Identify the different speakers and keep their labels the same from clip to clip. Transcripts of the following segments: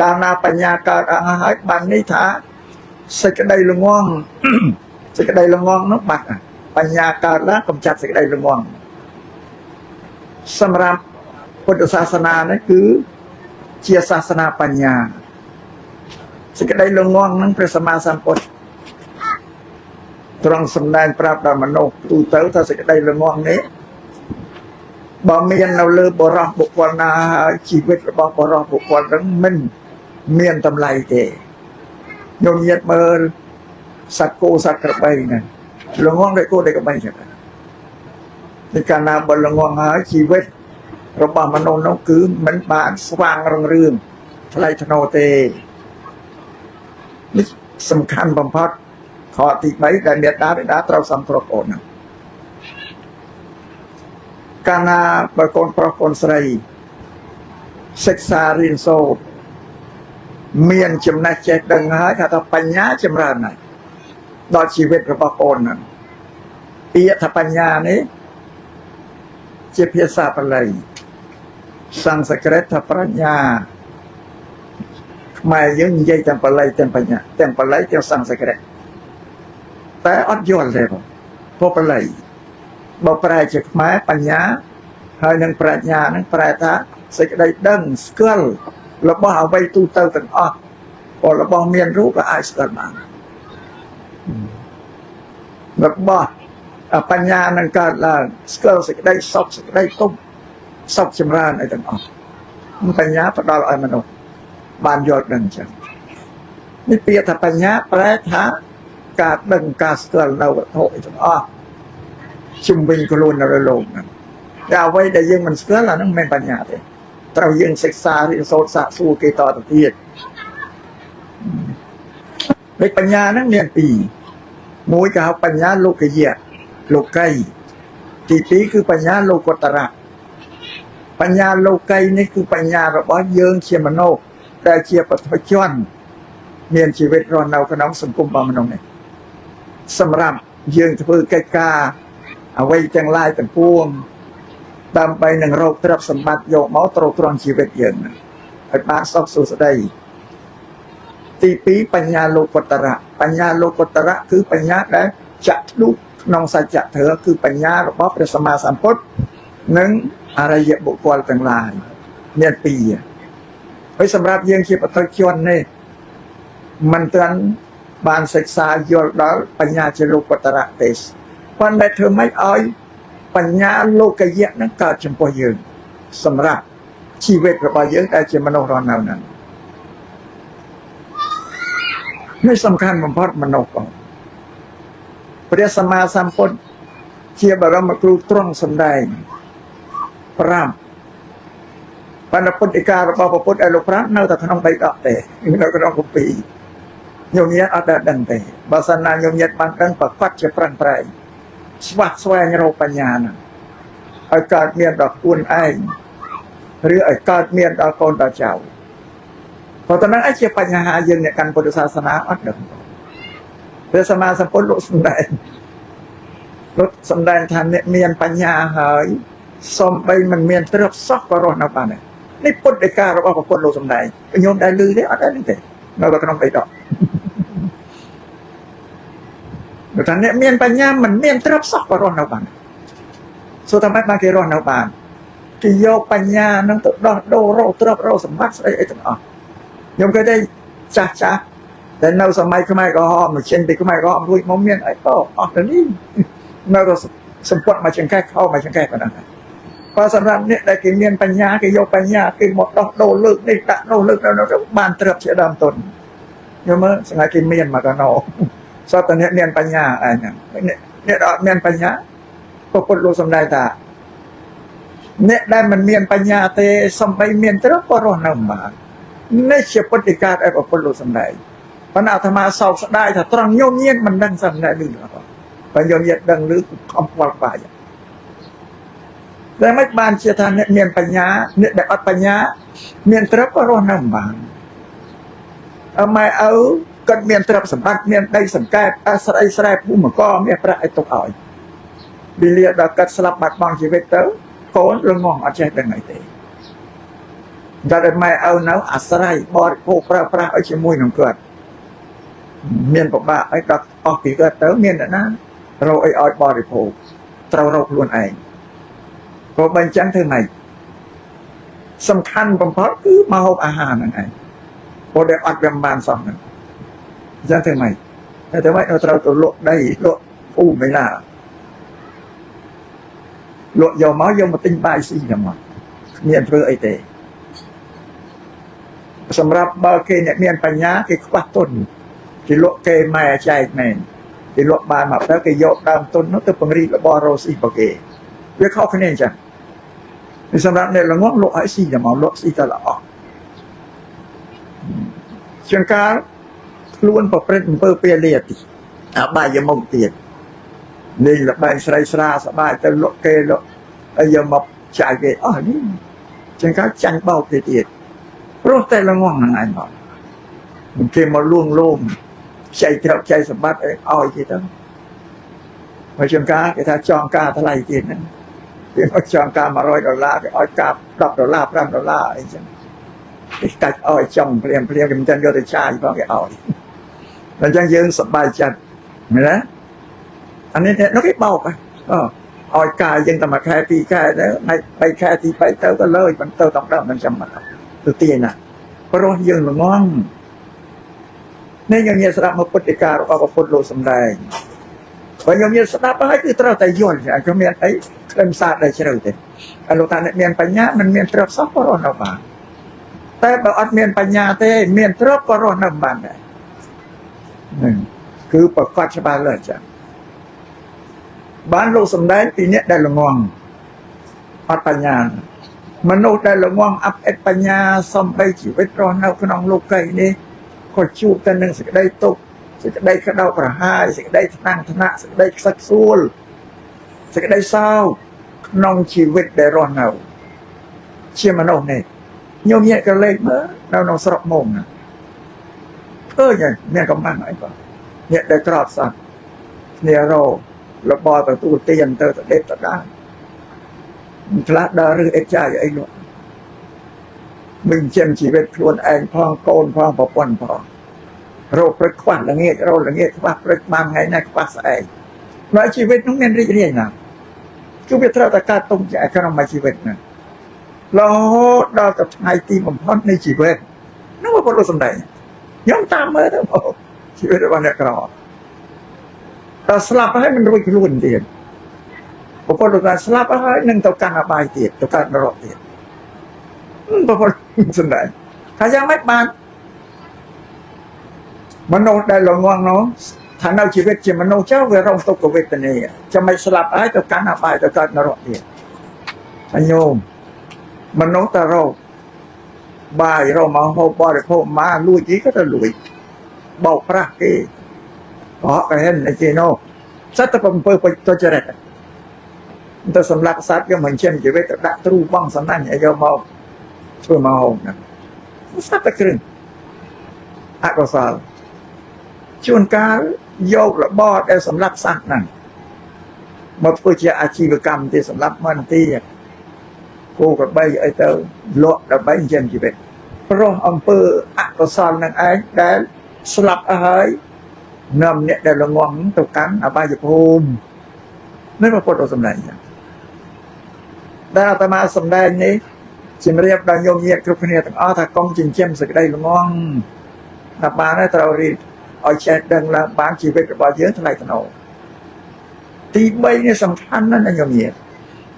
Speaker 1: កាលណាបញ្ញាកើតហើយបាននេះថាសេចក្តីល្ងងសេចក្តីល្ងងនោះបាត់បញ្ញាកើតឡើងកំចាត់សេចក្តីល្ងងសម្រាប់ពុទ្ធសាសនានេះគឺជាសាសនាបញ្ញាសេចក្តីល្ងងនឹងព្រះសម្មាសម្ពុទ្ធទ្រង់សម្ដែងប្រាប់ដល់មនុស្សទូទៅថាសេចក្តីល្ងងនេះបើមាននៅលើបរោះបុគ្គលណាហើយជីវិតរបស់បរោះបុគ្គលនឹងមិនមានតម្លៃទេញោមញាតមើលសត្វគោសត្វក្របីហ្នឹងល្ងងដូចគោដូចក្របីចឹងតែកាលណាបើល្ងងហើយជីវិតរបស់មនុស្សនោះគឺមិនបានស្វាងរុងរឿងថ្លៃថ្នូរទេនេះសំខាន់បំផុតខទី3ដែលមេត្តាបិតាត្រូវសំគ្រប់អូនហ្នឹងកាលណាបើកូនប្រុសកូនស្រីសិក្សារៀនសូត្រមានចំណេះចេះដឹងហើយថាបញ្ញាចម្រើនហើយដល់ជីវិតរបស់កូនហ្នឹងពាក្យថាបញ្ញានេះជាភាសាបាលីសំស្ក្រឹតថាប្រាជ្ញាខ្មែរយើងនិយាយទាំងបាលីទាំងបញ្ញាទាំងបាលីទាំងសំស្ក្រឹតតែអត់យល់ទេព្រោះបាលីបើប្រែជាខ្មែរបញ្ញាហើយនឹងប្រាជ្ញានឹងប្រែថាសេចក្តីដឹងស្គាល់របស់អ្វីទូទៅទាំងអស់ព្រោះរបស់មានរូបក៏អាចស្គាល់បានរបស់បញ្ញានឹងកើតឡើងស្គាល់សេចក្តីសុខសេចក្តីទុក្ខសុខចម្រើនអីទាំងអស់បញ្ញាផ្ដល់ឲ្យមនុស្សបានយល់ដឹងចឹងនេះពាក្យថាបញ្ញាប្រែថាការដឹងការស្គាល់នៅវត្ថុអីទាំងអស់ជំវិញខ្លួននៅលើលោកហ្នឹងតែអ្វីដែលយើងមិនស្គាល់អាហ្នឹងមិនមែនបញ្ញាទេត្រូវយើងសិក្សារៀនសូត្រសាកសួរគេតទៅទៀតដូចបញ្ញាហ្នឹងមានពីរមួយគេហៅបញ្ញាលោកយៈលោកីទីពីរគឺបញ្ញាលោកុត្តរៈបញ្ញាលោកីនេះគឺបញ្ញារបស់យើងជាមនុស្សដែលជាបុถุជនមានជីវិតរស់នៅក្នុងសង្គមរបស់មនុស្សនេះសម្រាប់យើងធ្វើកិច្ចការអ្វីទាំងឡាយទាំងពួងដើម្បីនឹងរកទ្រព្យសម្បត្តិយកមកទ្រទ្រង់ជីវិតយើងឲ្យបានសុខសួស្តីទីពីរបញ្ញាលោកុត្តរៈបញ្ញាលោកុត្តរៈគឺបញ្ញាដែលចាក់ធ្លុះក្នុងសច្ចធម៌គឺបញ្ញារបស់ព្រះសម្មាសម្ពុទ្ធនិងអរិយបុគ្គលទាំងឡាយមានពីរហើយសម្រាប់យើងជាបុគ្គលជននេះមិនទាន់បានសិក្សាយល់ដល់បញ្ញាជាលោកុត្តរៈទេប៉ុន្តែធ្វើម៉េចឲ្យបញ្ញាលោកយៈនឹងកើតចំពោះយើងសម្រាប់ជីវិតរបស់យើងដែលជាមនុស្សរស់នៅហ្នឹងនេះសំខាន់បំផុតមនុស្សផងព្រះសម្មាសម្ពុទ្ធជាបរមគ្រូទ្រង់សម្ដែងប្រាប់បណ្ឌពុទ្ធិការបស់ព្រះពុទ្ធឲ្យលោកប្រាប់នៅតែក្នុងបៃដកទេនៅក្នុងគម្ពីរញោមញាតអត់ដឹងទេបើសិនណាញោមញាតបានដឹងប្រកបជាប្រឹងប្រែងស្វះស្វែងរកបញ្ញាហ្នឹងឲ្យកើតមានដល់ខ្លួនឯងឬឲ្យកើតមានដល់កូនដល់ចៅព្រោះតែនឹងឯជាបញ្ហាយើងអ្នកកាន់ពុទ្ធសាសនាអត់ដឹងព្រះសម្មាសម្ពុទ្ធលោកសម្ដែងថាអ្នកមានបញ្ញាហើយសំបីមិនមានទ្រព្យសោះក៏រស់នៅបានដែរនេះពុទ្ធដីការបស់ព្រះពុទ្ធលោកសម្ដែងញោមដែលឮទេអត់ដែរទេនៅក្នុងបៃដកបើថាអ្នកមានបញ្ញាមិនមានទ្រព្យសោះក៏រស់នៅបានសួរថាម៉េចបានគេរស់នៅបានគេយកបញ្ញានឹងទៅដោះដូររកទ្រព្យរកសម្បត្តិស្អីទាំងអស់ខ្ញុំឃើញទេចាស់តែនៅសម័យខ្មែរក្រហមមកចេញពីខ្មែរក្រហមរួចមកមានអីក៏អស់ទៅនេះនៅក៏សម្ពត់មកចង្កេះខោមកចង្កេះប៉ុណ្ណឹងបើសម្រាប់អ្នកដែលគេមានបញ្ញាគេយកបញ្ញាគេមកដោះដូរលើកនេះដាក់នោះលើកនោះបានទ្រព្យជាដើមទុនខ្ញុំមើលស្ងាត់គេមានមកកណោសតតែអ្នកមានបញ្ញាអញ្ចឹងអ្នកអត់មានបញ្ញាពុទ្ធលោកសម្ដែងថាអ្នកដែលមិនមានបញ្ញាទេសំបីមានទ្រព្យក៏រស់នៅបាននេះជាពុទ្ធិកាដែលពុទ្ធលោកសម្ដែងប៉ុន្តែអាត្មាសោកស្ដាយថាត្រង់ញោមញាតមិនដឹងសន្និដ្ឋានឬបើញោមញាតដឹងឬខំខ្វល់ខ្វាយតែមិនបានជាថាអ្នកមានបញ្ញាអ្នកដែលអត់បញ្ញាមានទ្រព្យក៏រស់នៅបានម៉ែឪគាត់មានទ្រព្យសម្បត្តិមានដីសង្កែតស្រីស្រែភូមិកមានប្រាក់ឲ្យទុកឲ្យវិលាដល់គាត់ស្លាប់បាត់បង់ជីវិតទៅកូនល្ងងអត់ចេះដឹងអីទេ តែដែលម៉ែឪនៅអាស្រ័យបរិភោគប្រើប្រាស់ឲ្យជាមួយនឹងគាត់មានពិបាកអីដល់អស់ពីគាត់ទៅមានអ្នកណារកអីឲ្យបរិភោគត្រូវរកខ្លួនឯងព្រោះបើអញ្ចឹងធ្វើម៉េចសំខាន់បំផុតគឺមកហូបអាហារហ្នឹងឯងព្រោះដែលអត់វាបានសោះហ្នឹងអញ្ចឹងធ្វើម៉េចតែម៉េចនៅត្រូវទៅលក់ដីលក់ពូមិនណាលក់យកមកទិញបាយស៊ីតែមកគ្មានធ្វើអីទេសម្រាប់បើគេអ្នកមានបញ្ញាគេខ្វះទុនគេលក់គេម៉ែចែកមែនគេលក់បានមកទៅគេយកដើមទុននោះទៅពង្រីករបស់រ៉ូស៊ីរបស់គេវាខុសគ្នាអញ្ចឹងនេះសម្រាប់អ្នកល្ងងលក់ឲ្យស៊ីតែមកលក់ស៊ីតែល្អជាងការខ្លួនប្រព្រឹត្តអំពើពាលាទីអបាយមុខទៀតនេះល្បែងស្រីស្រាសបាយទៅលក់គេលក់ហើយយកមកចាយគេអស់នេះជាងការចាញ់បោកគេទៀតព្រោះតែល្ងងហ្នឹងឯងមកគេមកលួងលោមចៃត្រកចៃសម្បត្តិឲ្យគេទៅមកជាងការគេថាចងការថ្លៃទៀតហ្នឹងគេមកចងការ$100គេឲ្យកាប់$10 $5អីចឹងគេកាច់ឲ្យចំព្រាមគេមិនទាន់យកទៅចាយផងគេឲ្យអញ្ចឹងយើងសប្បាយចិត្តមែនទេអានេះនោះគេបោកឲ្យកាយយើងតែមួយខែពីរខែទៅហើយ3ខែទី3ទៅក៏លើយបន្តទៅដល់ដល់មិនចាំបាច់ទៅទាញណាព្រោះយើងល្ងងនេះយើងមានស្ដាប់មកពុទ្ធិការបស់ព្រះពុទ្ធលោកសំដែងបើយើងមានស្ដាប់ហើយគឺត្រូវតែយល់ខ្ញុំមានអីខ្លឹមសារដែលជ្រៅទេហើយលោកតាអ្នកមានបញ្ញាមិនមានទ្រព្យសោះក៏រស់នៅបានតែបើអត់មានបញ្ញាទេមានទ្រព្យក៏រស់នៅបានដែរគឺប្រកាសច្បាស់លើចា៎បានលោកសំដែងពីអ្នកដែលល្ងងអត់បញ្ញាមនុស្សដែលល្ងងអបអិតបញ្ញាសំបីជីវិតរស់នៅក្នុងលោកីនេះក៏ជួបតែនឹងសេចក្តីទុក្ខសេចក្តីក្តៅក្រហាយសេចក្តីថ្នាក់សេចក្តីខ្សឹកខ្សួលសេចក្តីសោកក្នុងជីវិតដែលរស់នៅជាមនុស្សនេះញោមញាក់ក៏លេខមើលនៅក្នុងស្រុកមុំណាឃើញមានកំបាំងអីបងអ្នកដែលក្រត់សោះគ្នារោរបបទទួលទានទៅដេកទៅដែរខ្លះដើរឬអេចាយអីនោះមិនចិញ្ចឹមជីវិតខ្លួនឯងផងកូនផងប្រពន្ធផងរោគព្រឹកខ្វះល្ងាចរោគល្ងាចខ្វះព្រឹកបានថ្ងៃណាខ្វះស្អែកនៅជីវិតនោះមានរីករាយណាស់គឺវាត្រូវតែកើតទុំជាក្នុងមួយជីវិតណារហូតដល់ទៅថ្ងៃទីបំផុតនៃជីវិតនោះពុទ្ធសំដែងខ្ញុំតាមមើលទៅជីវិតរបស់អ្នកក្រតែស្លាប់ហើយមិនរួចខ្លួនទៀតពុទ្ធថាស្លាប់ហើយនឹងទៅកាន់អបាយទៀតទៅកាន់នរកទៀតពុទ្ធសំដែងថាយ៉ាងម៉េចបានមនុស្សដែលល្ងងនោះថានៅជីវិតជាមនុស្សចុះវារងទុក្ខវេទនាចាំមិនស្លាប់ហើយទៅកាន់អបាយទៅកើតនរកទៀតអញោមមនុស្សតរោបាយរកមកហូបបរិភោគមកលួចអីក៏ទៅលួចបោកប្រាស់គេបោកក៏ហិនអីនោះសត្វតែបំពើទុច្ចរិតទៅសម្លាប់សត្វយកមិនចិញ្ចឹមជីវិតទៅដាក់ទ្រូបងសំណាញ់ឲ្យយកមកធ្វើមកហូបណាសត្វតែគ្រឿងអកុសលជួនកាលយករបរដែលសម្លាប់សត្វហ្នឹងមកធ្វើជាអាជីវកម្មទីសម្លាប់មិនទីគោក្របីអីទៅលក់ដើម្បីចិញ្ចឹមជីវិតព្រោះអំពើអកុសលនឹងឯងដែលស្លាប់ហើយនាំអ្នកដែលល្ងងទៅកាន់អបាយភូមិនេះពុទ្ធសម្ដែងដែលអាត្មាសម្ដែងនេះជំរាបដល់ញោមញាតិគ្រប់គ្នាទាំងអស់ថាកុំចិញ្ចឹមសេចក្តីល្ងងថាបានហើយត្រូវរៀនឲ្យចេះដឹងឡើងបានជីវិតរបស់យើងថ្លៃថ្នូរទី3នេះសំខាន់ណាស់ញោមញាតិ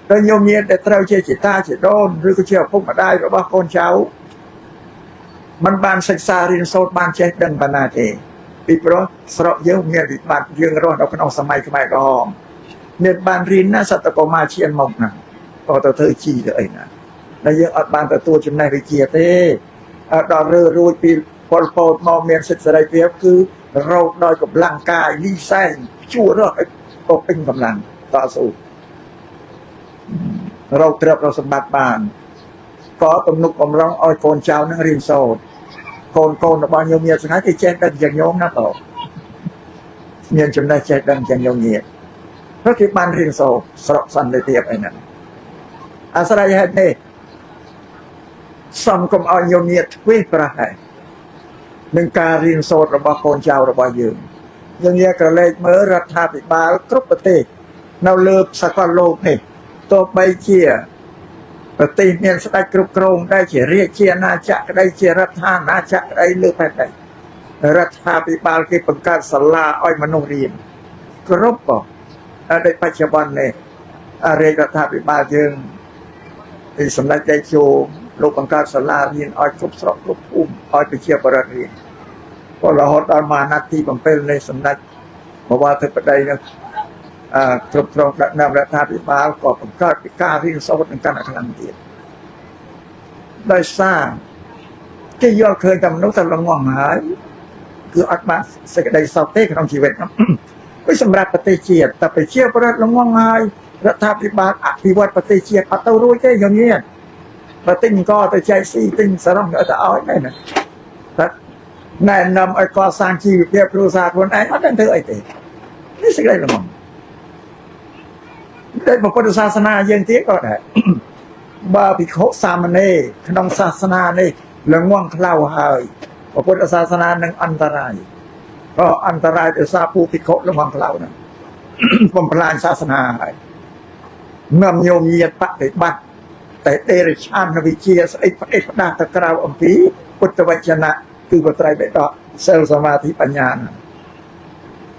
Speaker 1: ដល់ញោមញាតិដែលត្រូវជាចេតាជាដូនឬក៏ជាឪពុកម្ដាយរបស់កូនចៅมันបានសិក្សារៀនសូត្របានចេះដឹងបណ្ណាទេពីព្រោះស្រុកយើងមានវិបត្តិយើងរស់នៅក្នុងសម័យខ្មែរក្រហមមានបានរៀនណាសតកុមារឈានមកណាក៏ទៅធ្វើជីទៅអីណាដែលយើងអត់បានទទួលចំណេះវិជ្ជាទេដល់រើរួចពីពលពតមកមានសិទ្ធិសេរីភាពគឺរោគដោយកម្លាំងកាយលីសែងជួរស់ក៏ពេញកម្លាំងតស៊ូរោគទ្រព្យរកសម្បត្តិបានក៏ទំនុកបំរុងឲ្យកូនចៅនឹងរៀនសូត្រកូនរបស់ញោមញាតិស្ងាត់គេចេះដឹងយ៉ាងញោមណាបងមានចំណេះចេះដឹងយ៉ាងញោមញាតិព្រោះគេបានរៀនសូត្រស្រុកសន្តិភាពអីហ្នឹងអាស្រ័យហេតុនេះ សំកុំឲ្យញោមញាតទ្វេប្រហែលនឹងការរៀនសូត្ររបស់កូនចៅរបស់យើងញាតក្រឡេកមើលរដ្ឋាភិបាលគ្រប់ប្រទេសនៅលើសកលលោកនេះទោះបីជាប្រទេសមានស្ដេចគ្រប់គ្រងដែលជារាជាអាណាចក្រក្តីជារដ្ឋាភិបាលចក្រក្តីលើផែនដីរដ្ឋាភិបាលគេបង្កើតសាលាឲ្យមនុស្សរៀនគ្រប់ប៉ុតែបច្ចុប្បន្ននេះរាជរដ្ឋាភិបាលយើងទីសម្ដេចតេជោលោកបង្កើតសាលារៀនឲ្យគ្រប់ស្រុកគ្រប់ភូមិឲ្យប្រជាពលរដ្ឋរៀនក៏រហូតដល់មកអាណត្តិទី7នៃសម្ដេចបវរធិបតីនោះគ្រប់គ្រងដឹកនាំរដ្ឋាភិបាលក៏បង្កើតពីការរៀនសូត្រនឹងកាន់តែខ្លាំងទៀតដោយសារគេយល់ឃើញតែមនុស្សតែល្ងងហើយគឺអត់បានសេចក្តីសុខទេក្នុងជីវិតនោះវាសម្រាប់ប្រទេសជាតិតែប្រជាពលរដ្ឋល្ងងហើយរដ្ឋាភិបាលអភិវឌ្ឍប្រទេសជាតិអត់ទៅរួចទេយើងញៀនបើទិញអង្គទៅចែកស៊ីទិញសរងទៅឲ្យដែរណាតែណែនាំឲ្យកសាងជីវភាពគ្រួសារខ្លួនឯងអត់ដឹងធ្វើអីទេនេះសេចក្តីល្ងងតែពុទ្ធសាសនាយើងទៀតក៏ដែរបើភិក្ខុសាមណេរក្នុងសាសនានេះល្ងងខ្លៅហើយពុទ្ធសាសនានឹងអន្តរាយក៏អន្តរាយដោយសារពួកភិក្ខុល្ងងខ្លៅហ្នឹងបំផ្លាញសាសនាហើយនាំញោមញាតបដិបត្តិតែដេរឆានវិជាស្អិចផ្ដេសផ្ដាស់ទៅក្រៅអំពីពុទ្ធវចនៈគឺបត្រៃបិដកសិលសមាធិបញ្ញា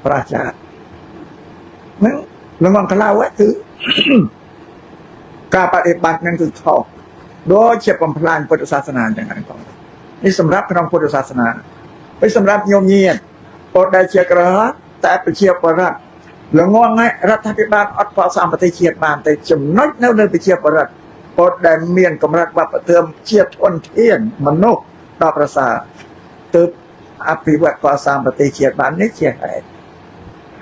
Speaker 1: ប្រាជ្ញាហ្នឹងល្ងងខ្លៅគឺការបដិបត្តិនឹងគឺខុសដូចជាបំផ្លាញពុទ្ធសាសនាយ៉ាងហ្នឹងផងនេះសម្រាប់ក្នុងពុទ្ធសាសនាហើយសម្រាប់ញោមញាតពុទ្ធដែលជាក្រហមតែប្រជាពលរដ្ឋល្ងងរដ្ឋាភិបាលអត់កសាងប្រទេសជាតិបានតែចំណុចនៅលើប្រជាពលរដ្ឋពុទ្ធដែលមានកម្រិតវប្បធម៌ជាតិធនធានមនុស្សដល់ប្រសើរទើបអភិវឌ្ឍកសាងប្រទេសជាតិបាននេះជាហេតុ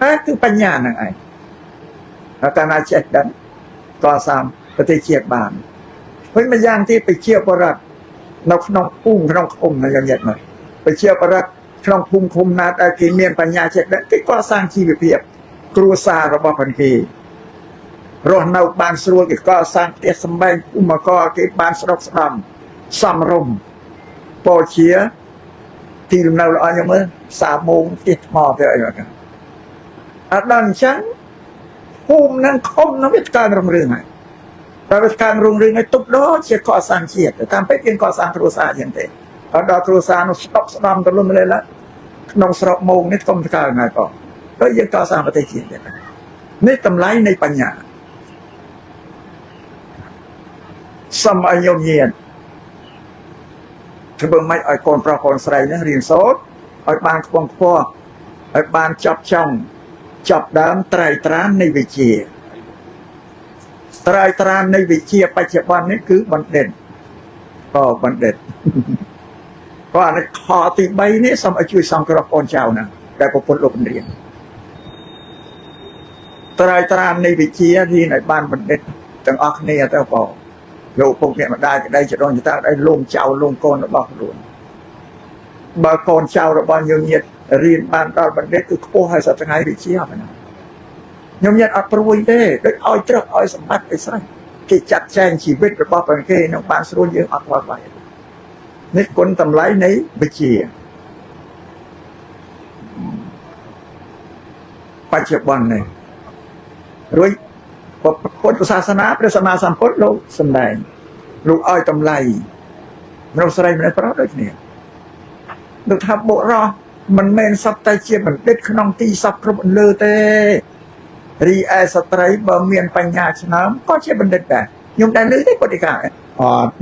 Speaker 1: ហើយគឺបញ្ញាហ្នឹងឯងកាលណាចេះដឹងកសាងប្រទេសជាតិបានវិញម្យ៉ាងទៀតប្រជាពលរដ្ឋនៅក្នុងភូមិក្នុងឃុំណាយ៉ាងយ៉ាងណាប្រជាពលរដ្ឋក្នុងភូមិឃុំណាដែលគេមានបញ្ញាចេះដឹងគេកសាងជីវភាពគ្រួសាររបស់ខ្លួនគេរស់នៅបានស្រួលគេកសាងផ្ទះសម្បែងភូមិកគេបានស្ដុកស្ដំសំរុំពោជាទីលំនៅល្អយ៉ាងមើលសាមងផ្ទះថ្មទៅអីហ្នឹងអត់ដល់អញ្ចឹងភូមិនឹងឃុំនឹងវាកើនរុងរឿងហើយតែវាកើនរុងរឿងឲ្យទុបដល់ជាកសាងជាតិតាមពិតយើងកសាងគ្រួសារយ៉ាងទេអត់ដល់គ្រួសារនោះស្ដុកស្ដំទៅលំលេឡាក្នុងស្រុកមងនេះកុំកើនហើយបងដូចយើងកសាងប្រទេសជាតិទៀតនេះតម្លៃនៃបញ្ញាសមឲ្យញោមញាតធ្វើម៉េចឲ្យកូនប្រុសកូនស្រីនឹងរៀនសូត្រឲ្យបានខ្ពង់ខ្ពស់ឲ្យបានចាប់ចង់ចាប់ដើមត្រៃត្រាននៃវិជ្ជាត្រៃត្រាននៃវិជ្ជាបច្ចុប្បន្ននេះគឺបណ្ឌិតបណ្ឌិតក៏អានេះខទី3នេះសូមឲ្យជួយសង្គ្រោះកូនចៅណាដែលប្រពន្ធលោកបង្រៀនត្រៃត្រាននៃវិជ្ជារៀនឲ្យបានបណ្ឌិតទាំងអស់គ្នាទៅបងលោកពុកអ្នកម្ដាយក្តីចរងចតាក្តីលងចៅលងកូនរបស់ខ្លួនបើកូនចៅរបស់ញោមញាតរៀនបានដល់បណ្ឌិតគឺខ្ពស់ហើយសប្តាហ៍វិជ្ជាអត់ណាញោមញាតអត់ព្រួយទេដូចឲ្យត្រឹកឲ្យសម្បត្តិឲ្យស្រេចគេចាត់ចែងជីវិតរបស់ប្រគេនឹងបានស្រួលយើងអត់ខ្វល់ខ្វាយនេះគុណតម្លៃនៃវិជ្ជាបច្ចុប្បន្ននេះរួចពុទ្ធសាសនាព្រះសម្មាសម្ពុទ្ធលោកសម្ដែងលោកឲ្យតម្លៃមនុស្សស្រីមនុស្សប្រុសដូចគ្នាលោកថាបុរសមិនមែនសត្វតែជាបណ្ឌិតក្នុងទីសពគ្រប់លើទេរីឯស្ត្រីបើមានបញ្ញាឆ្នើមក៏ជាបណ្ឌិតដែរខ្ញុំដែរលើទេពុទ្ធិកាអត់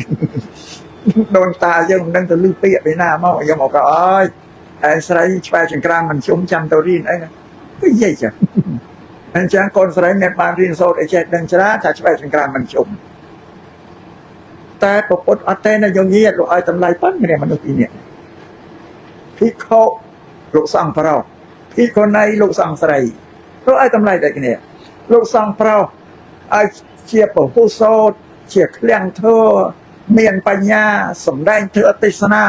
Speaker 1: ដូនតាយើងមិនដឹងទៅលឺពាក្យពីណាមកយកមកប្រអើយឯស្រីឆ្វែចង្ក្រានមិនជុំចាំទៅរៀនអីគឺនិយាយចឹងអញ្ចឹងកូនស្រីមានបានរៀនសូត្រអីចេះដឹងច្រើនថាឆ្វែកចង្ក្រានមិនជុំតែប្រពុតអត់ទេណាយើងញាតលោកឲ្យតម្លៃប៉ុណ្ណឹងមនុស្សពីរនាក់ភិក្ខុលោកសង្ឃប្រុសភិក្ខុនីលោកសង្ឃស្រីលោកឲ្យតម្លៃដូចគ្នាលោកសង្ឃប្រុសឲ្យជាពហុសោតជាឃ្លាំងធម៌មានបញ្ញាសម្ដែងធ្វើទេសនា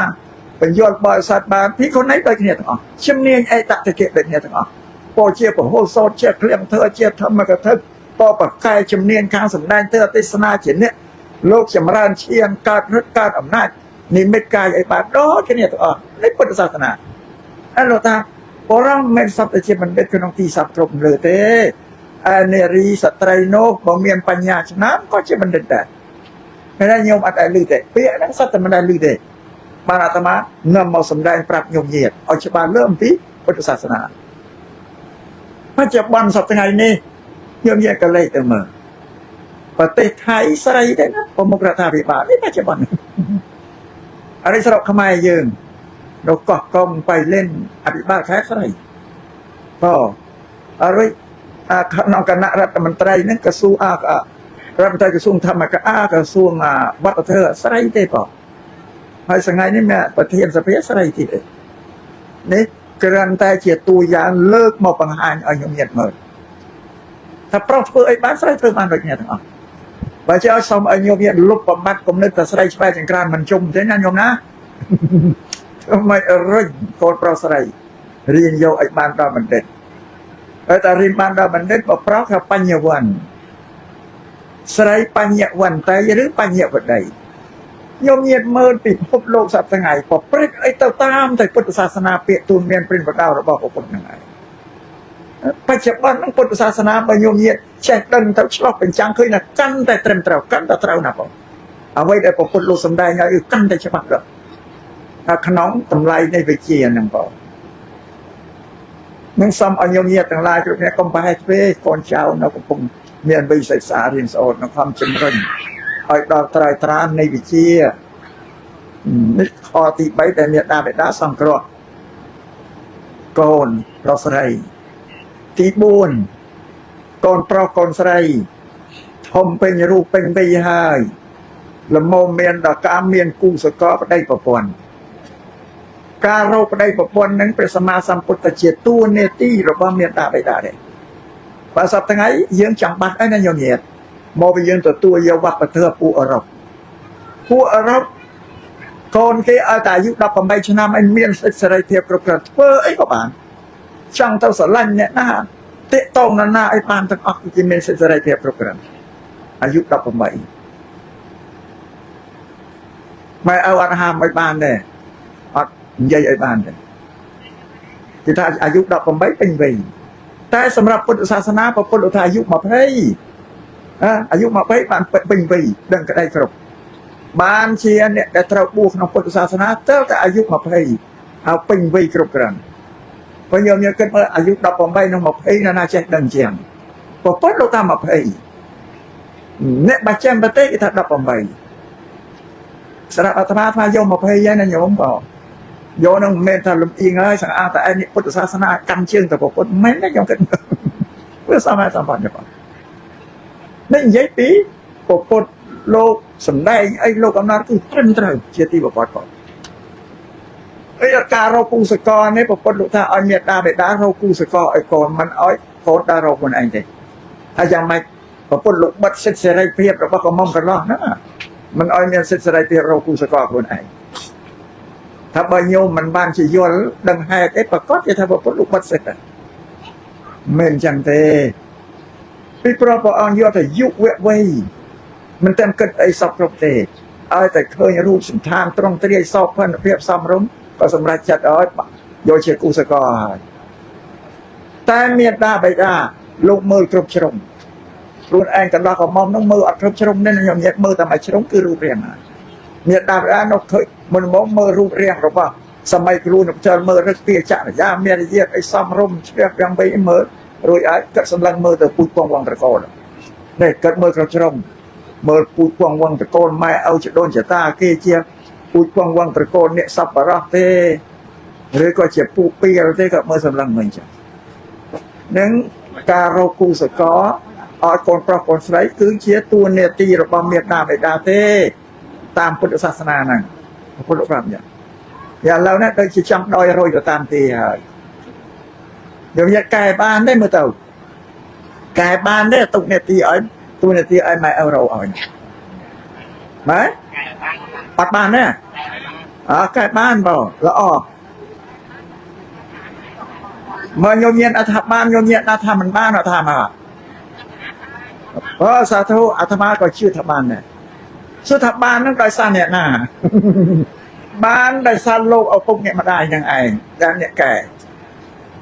Speaker 1: បញ្យល់បរិស័ទបានភិក្ខុនីដូចគ្នាទាំងអស់ជំនាញឯកតតិកិដូចគ្នាទាំងអស់ពោជាពហុសោតជាឃ្លាំងធ្វើជាធម្មកថាបបកែជំនាញខាងសម្ដែងធ្វើទេសនាជាអ្នក โลกจำรานเชียงการรึกการอำนาจนิมิตกายไอ้บาดอแค่นี้ตัวอ่อนในพุทธศาสนาอันเราตาพอเราเมนสับแต่เชื่อมันเป็นขนมตีสับตรงเลยเต้เนรีสตรีโนบ่มีปัญญาชนะก็เชื่อมันเด็ดไม่ได้โยมอัดลือเต้เปี้ยนั่งสัตว์มันได้ลือเต้บาราตมะนำมาสำแดงปรับโยมเหยียดเอาชบาเริ่มที่พุทธศาสนาพระเจ้าบันสับยังไงนี่โยมเหยียดกันเลยเต็มมือประเทศไทยสลายได้นะพมุกราธาพิบาลนี่พระเจ้าบันอะไรสระขมายยืนเราก็กองไปเล่นอภิบาลแค่สลายก็อะไรนอกคณะรัฐมนตรีนั่นกระทรวงรัฐมนตรีกระทรวงธรรมกกระทรวงวัฒนธรรมสลายได้ป่ะให้สังไงนี่แม่ประเทศสเปซสลายที่เลยนี่กระนั้นแต่เจียตัวอย่างเลิกมาปังหานเอาอย่างเงียบเมื่อถ้าเพราะเพื่อไอ้บ้านสลายเพื่อมันแบบนี้ทั้งอ่ะบางทีเอาสมเอาโยมเนี่ยลุกประมัดกลมนึกแต่สลายไปจังกรานมันจุ่มใช่ไหมโยมนะทำไมเรื่องคนเปล่าสลายเรียนโยไอ้บ้านเรามันเด็ดแต่เรียนบ้านเรามันเด็ดเพราะเขาปัญญาวันสลายปัญญาวันแต่หรือปัญญาวันใดโยมเนี่ยเมื่อติดพบโลกสัตว์ทั้งไงพอเปรี้ยไอ้เต้าตามแต่พุทธศาสนาเปียตูนเมียนเป็นพระดาวเราบอกคนทั้งไงปัจจุบันนั่งพุทธศาสนาบางโยมเนี่ยแช่ดันเท่าชอบเป็นจังเคยนะกันแต่เต็มเท่ากันแต่เท่านะผมเอาไว้ได้พอพุทธโลกสมได้ไงกันแต่ฉบับเดียวขนมตำไรในวิเชียนนั่งบอกนั่งซ้ำเอาโยมเนี่ยต่างลายจุดนี้ก็ไปให้เพื่อก่อนเช้านะผมเมียนไปศึกษาเรียนสอนนะความจำเริญไอ้ดอกตรายตรานในวิเชียนี่คอตีใบแต่เนี่ยดาไปดาสังเคราะห์โกนเราใส่ตีบุญก่อนเปล่าก่อนใส่ทมเป็นรูปเป็นใบหายละโมเมียนดอกกาเมียนกู้สกอได้ประปวนการเราได้ประปวนนั้นเป็นสมาสัมพุทธเจตุเนตีเราบ้าเมียนดาไปได้ภาษาทั้งไงยังจังบัดไอ้นั่นโยมเหยียดมองไปยังตัวเยาวัดประเทศผู้อาหรับก่อนที่อาตายุดับปมใบชนะมันเมียนสลายเทียบกับกระเพื่อไอ้ก็บานช่างเท่าสลันเนี่ยนะเตะตรงนั้นนะไอ้ปานทั้งออกกินเมียนสลายเทียบกับกระอายุดับปมใบไม่เอาอาหารไอ้ปานเนี่ยอัดใหญ่ไอ้ปานเนี่ยที่ถ้าอายุดับปมใบเป็นไปแต่สำหรับพุทธศาสนาพระพุทธทายุมาเพ่อายุมาเพ่ปานเป็นไปดังกระไดกรบบ้านเชียนเนี่ยแต่เราบูชาพุทธศาสนาเจ้าแต่อายุมาเพ่เอาเป็นไปกรบกระพอโยมเนี่ยเกิดมาอายุดับปมใบน้องมาเพ่นาเช็ดดังเชียงพอพุทธเราทำมาเพ่เนี่ยบาดเจ็บประเทศถ้าดับปมใบสำหรับอาตมาพาโยมมาเพ่ยันโยมบอกโยนเมนทาลุมอิงอะไรสังอาแต่อันนี้พุทธศาสนากันเชียงแต่พอพุทธไม่ได้ยอมกันเพื่อสามารถสัมพันธ์กันนั่นยัยปีพอพุทธโลกสำได้ไอ้โลกอำนาจคือเต็มเต็มเชื่อที่บอกก่อนไอ้การเรากูสกอร์เนี่ยพอพุทธลูกท่าเอาเมียดาไปด่าเรากูสกอร์ไอ้ก่อนมันอ้อยโคตรด่าเราคนไอ้เด็กถ้ายังไม่พอพุทธลูกบัดเสร็จเสร็จเพียบเราก็มองกันล้อนะมันอ้อยเมียเสร็จเสร็จเพียบเรากูสกอร์คนไอ้ถ้าบางโยมมันบ้านชี้ยวนดังแหกไอ้ประกอบจะทำพอพุทธลูกบัดเสร็จเม่นจังเตพี่พระพรยอดแต่ยุเวไว้มันเต็มเกิดไอ้สอบครบเตะไอ้แต่เคยรูปสินทางตรงเตรียสอบเพื่อนเพียบซ้ำรุ้งก็สำรัจจัดอ้อยโยเชกูสกอร์แต่เมียดาไปด่าลงมือครบชรงรุ่นแองกันว่าก็มอมน้องมืออัดครบชรงนั่นยอมเย็ดมือแต่ไม่ชรงคือรูปเรียงเมียดาไปด่านกเคยมันมองมือรูปเรียงหรือว่าสมัยครูนกเจอมือรักเปียจ่ายาเมียเยียดไอ้ซ้ำรุ้งเชียบยังไปมือรวยไอ้ก็สำลังมือแต่ปุยปองวังตะโกนเนี่ยเกิดมือครบชรงเมื่อปุยปองวังตะโกนไม่เอาจะโดนจะตาเกเจียปุยปองวังตะโกนเนี่ยสับปะรดเตหรือก็เจ็บปูเปียเตก็เมื่อสำลังเหมือนกันนั้นการเรากูสกออดคนประคนใส่คือเชียตัวเนตีระบำเมียดาไปดาเตตามพุทธศาสนานั่นพุทธพระเนี่ยอย่างเราเนี่ยเราจะจำดอยโรยก็ตามตีเดี๋ยวจะกายบ้านได้เมื่อเต่ากายบ้านได้ตุกเนตีอ้อยตัวเนตีอ้อยไม่เอาเราอ้อยไหมปัดบ้านเนี่ยกายบ้านเปล่าแล้วออกเมื่อโยมเย็นอาถรรพ์บ้านโยมเย็นอาถรรพ์มันบ้านอาถรรพ์เพราะสาธุอาตมาก็ชื่อธรรมานเนี่ย สุธบ้านนั่นได้สั้นเนี่ยนะบ้านได้สั้นโลกเอาพวกเนี่ยมาได้ยังไงด้านเนี่ยแก่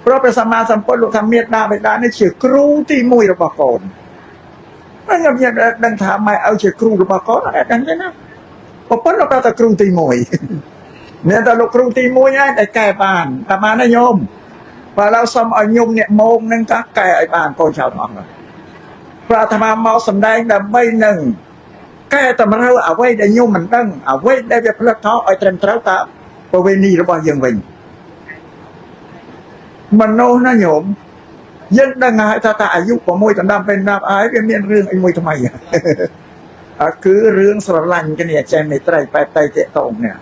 Speaker 1: เพราะเป็นสมาสัมพุทธทำเมียดาไปด้านนี่ชื่อครูที่มุยระบกอนไม่งั้นยังดังถามไม่เอาชื่อครูระบกอนอะไรกันเนี่ยนะพอพ้นเราแต่ครูที่มุยเนี่ยแต่ลูกครูตีมุ้ยเนี่ยแต่แก่บ้านแต่มาได้โยมพอเราสมเอาโยมเนี่ยโมงนึงก็แก่ไอ้บ้านโกนชาวทองเลยพระธรรมเมาสำแดงแต่ไม่หนึ่งแก่แต่มาเราเอาไว้ได้โยมมันตั้งเอาไว้ได้แบบพระเขาไอ้เตรียมเท้าตาประเวณีระบายยังวิญมันโน้นะโยมยังดังไงถ้าอายุของมวยตดำเป็นดำไอ้เป็นเมียนเรื่องไอ้มวยทำไมคือเรื่องสลันกันเนี่ยใจไม่ไตรไปไตเจตงเนี่ย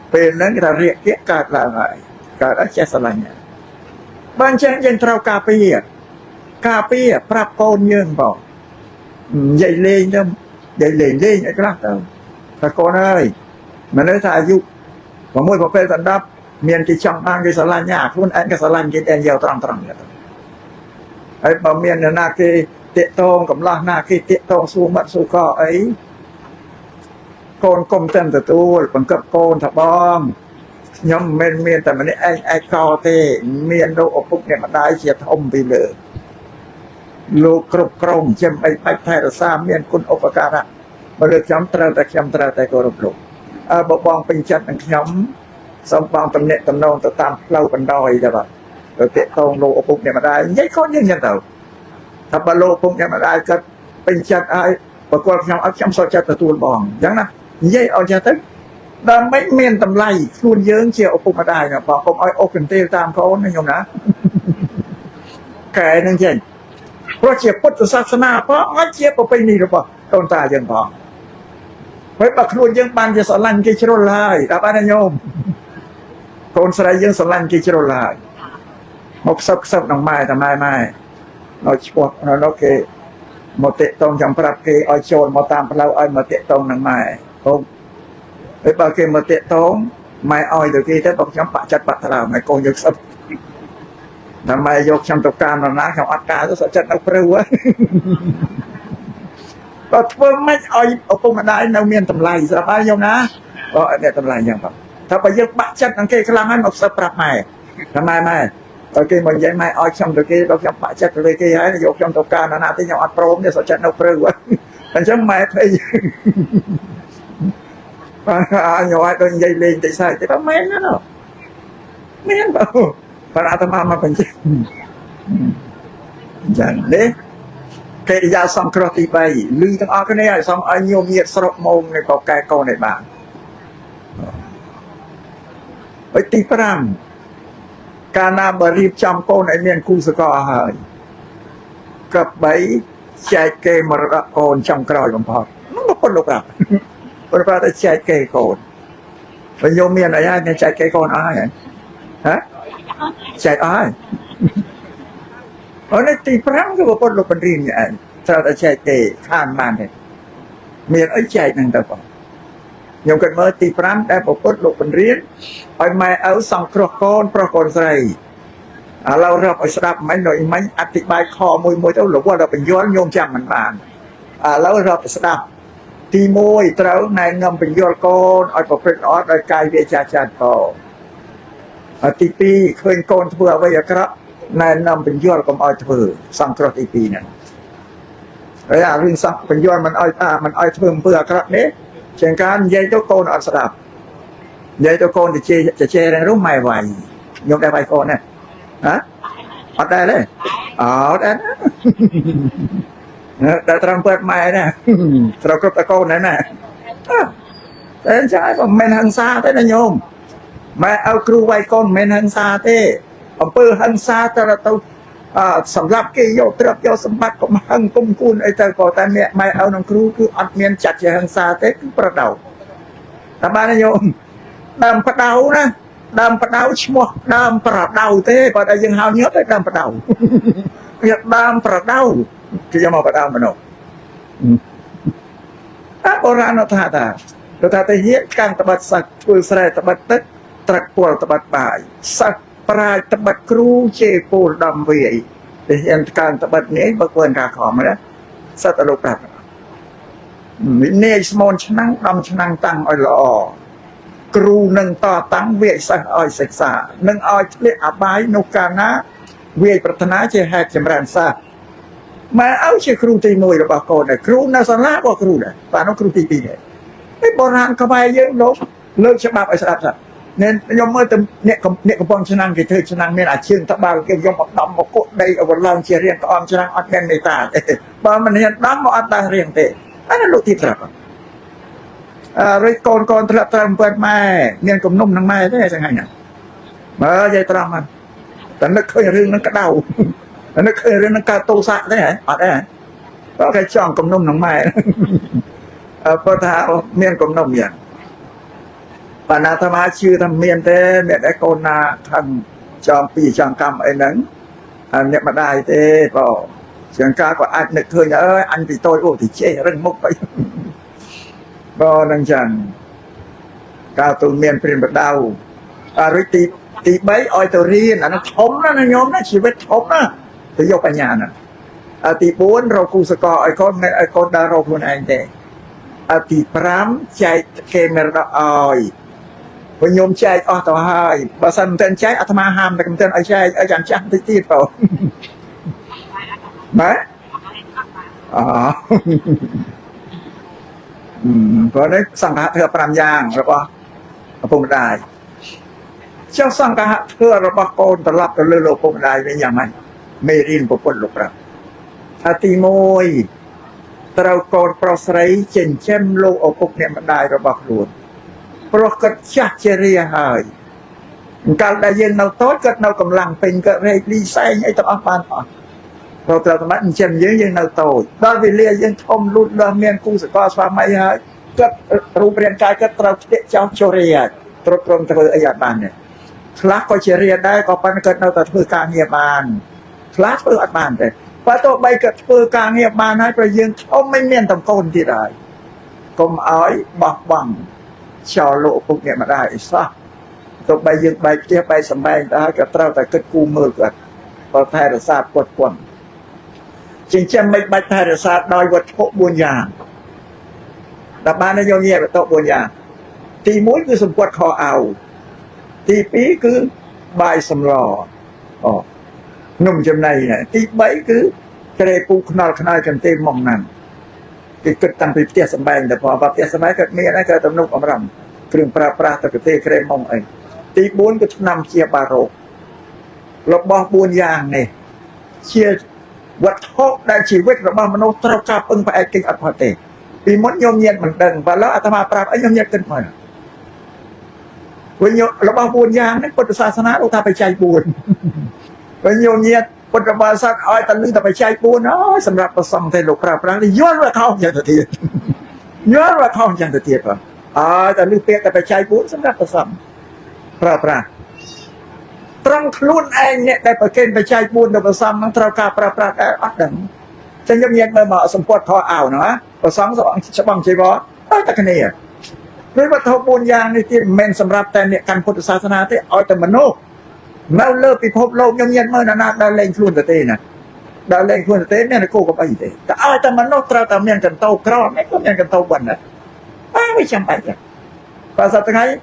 Speaker 1: เป็นนั้นเราเรียกเกี่ยการอะไรการอาชีพสลันเนี่ยบางเช่นยังเรากาเปียปรับโกนยังบอกใหญ่เล่นเนี่ยใหญ่เล่นไอ้กระนั้นตะโกนเลยมันได้ถ้าอายุของมวยพอเป็นสันดับเมียนที่ช่องบ้างที่สลันยากคุณแอนก็สลันกินแอนเยียวตรังเนี่ยไอ้บะเมียนเนี่ยนาคีเตะตรงกับล่านาคีเตะตรงสู้มัดสู้ก็ไอ้โกนกลมเต็มตัวปังกับโกนถับบอมย่อมเมียนแต่มันนี่ไอ้คอเตเมียนโดอปุกเนี่ยมันได้เสียทมไปเลยลูกกรุบกรมเชื่อมไปไทยเราสร้างเมียนคุณอุปการะมาเลยย้ำตราแต่กรุบลูกบองเป็นจัดอันย้ำสมบองตำเนะตำนองตามเล่าบันดอยใช่ปะเราเตะตรงโลอปุกเนี่ยมันได้ยัยข้อยังเต่าถ้าบโลปุกเนี่ยมันได้ก็เป็นจัดไอ้ปรากฏย้ำสอดจัดตัวบองยังนะยัยเอาจะตึ๊ดดำไม่เมียนตำไลคลุนเยิ้งเชี่ยวปุกมาได้เนี่ยพอผมเอาอกเป็นเตะตามเขานะโยมนะแก่นั่นเช่นเพราะเชี่ยวพุทธศาสนาเพราะงั้นเชี่ยวไปนี่หรือเปล่าต้นตายังพอไว้ปักคลุนยังปันจะสลันกิจโรลายตาบ้านโยมคนสลายยังสลันกิจโรลายมกซับน้องไม้แต่ไม่เราชวดเราโอเคมาเตะตรงจำปรับเกย์อ้อยโจรมาตามเราอ้อยมาเตะตรงน้องไม้ผมไอ้ปากเกย์มาเตะตรงไม่อ้อยเดี๋ยวกี้แต่ต้องจำปะจัดปะตราไม่โกงยกซับทำไมยกจำตกการเรานะเขาอัดการก็สะจัดเอาเปรี้ยวก็เพิ่มไม่อ้อยเอาปุ๊บมาได้เราเมียนตำไลสบายโยมนะก็เนี่ยตำไลยังแบบถ้าไปยกปะจัดนั่งเกย์กลางนั้นออกสับปรับใหม่ทำไมไม่โอเคมันยังไม่อ้อยช่างตัวกี้เราจำปะจัดเลยกี้ให้ยกจำตกการนาที่ยังอัดโปรมเนี่ยสะจัดเอาเปรี้ยวมันช่างไม่ไปnhỏ đôi dây lên tại sao thì có men đó đâu men đâu và ra tao mà mình chẳng đấy cái ra xong cái thì bay lư thằng ở cái này xong ai nhiều nhiệt sọc mồm này có cái câu này bạn với tí pram cana bờ riệp trong cô này miền khu sơ co hơi cặp bấy chạy kê mà ra con trong còi bằng phật nó có con lục àคนพระจะใช้เกย์โกนเป็นโยมเมียนอะไรเนี่ยใช้เกย์โกนอะไรฮะใช้อะไรในตีพระก็บอกคนลูกเป็นริมเนี่ยถ้าจะใช้เกย์ข้ามบ้านเนี่ยเมียนไอ้ใช้นั่งตะกอนโยมกันเมื่อตีพระได้บอกคนลูกเป็นริมไปไม่เอาส่องครอกโกนเพราะคนใส่เราไปสลับไม่หน่อยไม่อธิบายคอมวยเจ้าหลวงว่าเราเป็นย้อนโยมจำมันบานเราไปสลับตีมวยเต้าในเงินเป็นยอดก้อนอ้อยประเภทอ้อยกายเวชาชาติก่อตีปีเคยก้อนเพื่อไว้ครับในเงินเป็นยอดก็อ้อยเพื่อสังเคราะห์ตีปีนั่นเรื่องสังเป็นยอดมันอ้อยเพิ่มเพื่อครับนี้เช่นการยัยเจ้าโกนอัดสลับยัยเจ้าโกนจะเจริญรู้ไม่ไหวยกได้ใบโกนเนี่ยฮะอัดได้เลยได้แต่ตรังเปิดใหม่เนี่ยเราก็ตะโกนนั่นน่ะแต่ใช่ผมไม่หันซาเต้นะโยมไม่เอาครูไว้ก้นไม่หันซาเต้ผมเปิดหันซาแต่เราต้องสำหรับกิโยตรับโยสมบัติของหังกุมกุลไอ้เจ้าก่อแต่เนี่ยไม่เอาหนังครูคืออัดเมียนจัดจะหันซาเต้คือประเดาแต่บ้านนะโยมดำประเดานะดำประเดาชมวดำประเดาเต้พอได้ยังหาเนื้อได้ดำประเดาอยากดำประเดาที่จะมาประดามมันออกโบราณธาตุเราถ้าจะเหี้ยการตบัดสักช่วยใส่ตบัดตึกตรักปวดตบัดบ่ายสักปลายตบัดครูเจปูดำเวียแต่เห็นการตบัดนี้บางคนกาขอมาแล้วสัตว์โลกปรับ នេះស្មូនឆ្នាំងដំឆ្នាំងតាំងឲ្យល្អគ្រូនឹងតតាំងវាសិស្សឲ្យសិក្សានឹងឲ្យធ្លាក់អបាយនោះកាលណាវាប្រាថ្នាជាហេតុចម្រើនសាស្ត្រមកឲ្យជាគ្រូទី1របស់កូនដែរគ្រូនៅសាលាក៏គ្រូដែរបាទនោះគ្រូទី2ដែរហើយបុរាណខ្មែរយើងលោកលើកច្បាប់ឲ្យស្ដាប់ថាnên nhóm mới tầm nẹt cầm bom chân cái thời chân nên à chương tháp bao cái nhóm đâm một cột đây ở một lần chia riêng con chân ăn đen này ta bao mình hiện đâm một ăn ta riêng thế anh là lụt thịt rồi rồi con thật trầm vượt mai nên cầm nôm năng mai thế chẳng hạn nhỉ mà dây trầm anh tận nó khơi riêng nó cắt đầu nó khơi riêng nó cắt tô sạ thế hả ở đây hả có cái chọn cầm nôm năng mai có thao nên cầm nôm vậy bà na tham á chưa tham miên thế mẹ đã con na thằng chọn pì chọn cầm ấy nắng mẹ mà đài thế bảo trường ca của anh được thôi nhớ anh thì tôi ồ thì chê rừng mốc vậy bao năng chẳng cao tụ miên phim bật đầu rồi tí bấy oi tụ riêng nó thống nó nhóm nó chỉ biết thống đó thì vô cả nhà nè tí 4 rồi cu sơ co ai con đa rô luôn anh thế tí 5 chạy camera oi với nhóm trai ở tàu 2 bà sân tên trai ở tham ham là tên ai trai ở dàn chắc tí tiết vào má có đấy sang hạ thừa pram giang rồi ba phong đài cho sang hạ thừa rồi ba con tập lập từ lô phong đài với nhà mày mê rin của quân lục ra ti môi tàu con pro sấy chỉnh chem lô ở cục niệm đài rồi bạc luôn pro cất chặt cherry hơi cả đại diện nào tốt cất nào cầm lăng tình cất rây đi say ấy tập ăn pan họ rồi tàu tàu bắt chém dưới dân nào tồi đó vì lia dân thông luôn là miền khu sẽ có xóa máy hơi cất rùa bèn cài cất tàu để cháu cherry trộn trộn tàu ở nhà bàn này class có cherry đây có pan cất nào tàuធ្វើការងារបាន class ធ្វើអត់បានទេបើទៅបីគាត់ធ្វើការងារបានហើយប្រយើងធំមិនមានតំកូនទៀតហើយកុំឲ្យបោះបង់ចោលលោកពុកអ្នកម្ដាយសោះទៅបីយើងបែកផ្ទះបែកសម្បែងទៅហើយក៏ត្រូវតែគិតគូរមើលគាត់បើថែរក្សាពុតពន្ធចិញ្ចឹមមិនបាច់ថែរក្សាដោយវត្ថុ4យ៉ាងតែបានយកញាវត្ថុ4យ៉ាងទី1គឺសម្ពុតខោអាវទី2គឺបាយសម្លនំចំណីទី3គឺក្រែពូខ្នល់ខ្នើយកន្ទេលមកណាំគេគិតតាំងពីផ្ទះសម្បែងតែព្រោះផ្ទះសម្បែងគាត់មានហើយគាត់ទំនុកអំរំគ្រឿងប្រើប្រាស់ទៅកន្ទេលក្រែមកអីទី4គឺឆ្នាំជាបារោគរបស់4យ៉ាងនេះជាវត្ថុដែលជីវិតរបស់មនុស្សត្រូវការពឹងផ្អែកគេអត់ផុតទេពីមុនញោមញាតមិនដឹងបើឡើយអាត្មាប្រាប់អីញោមញាតគិតមកវិញរបស់4យ៉ាងនេះពុទ្ធសាសនាលោកថាបច្ច័យ4វិញញោមញាតពុទ្ធបរិស័ទឲ្យតែលឺតែបច្ច័យ4អើយសម្រាប់ប្រសងទេលោកប្រើប្រាស់នេះយល់វាខុសយ៉ាងទៅទៀតយល់វាខុសយ៉ាងទៅទៀតបងអើយតែលឺពាក្យតែបច្ច័យ4សម្រាប់ប្រសងប្រើប្រាស់ត្រង់ខ្លួនឯងអ្នកដែលប្រកេនបច្ច័យ4ដល់ប្រសងនឹងត្រូវការប្រើប្រាស់តែអត់ដឹងចឹងខ្ញុំញាតមើលមកសម្ពុតខោអាវណាប្រសងច្បាំងជីវរតែគ្នាព្រោះវត្ថុ4យ៉ាងនេះទៀតមិនមែនសម្រាប់តែអ្នកកាន់ពុទ្ធសាសនាទេឲ្យតែមនុស្សនៅលើពិភពលោកខ្ញុំញាតមើលណាដល់លេងខ្លួនទៅទេណាដល់លេងខ្លួនទៅទេមានគោកបអីទេតែឲ្យតែមនុស្សត្រូវតែមានកន្តោក្រមិនក៏មានកន្តោបណ្ណាវាចាំបាច់ទេបើសប្តាហ៍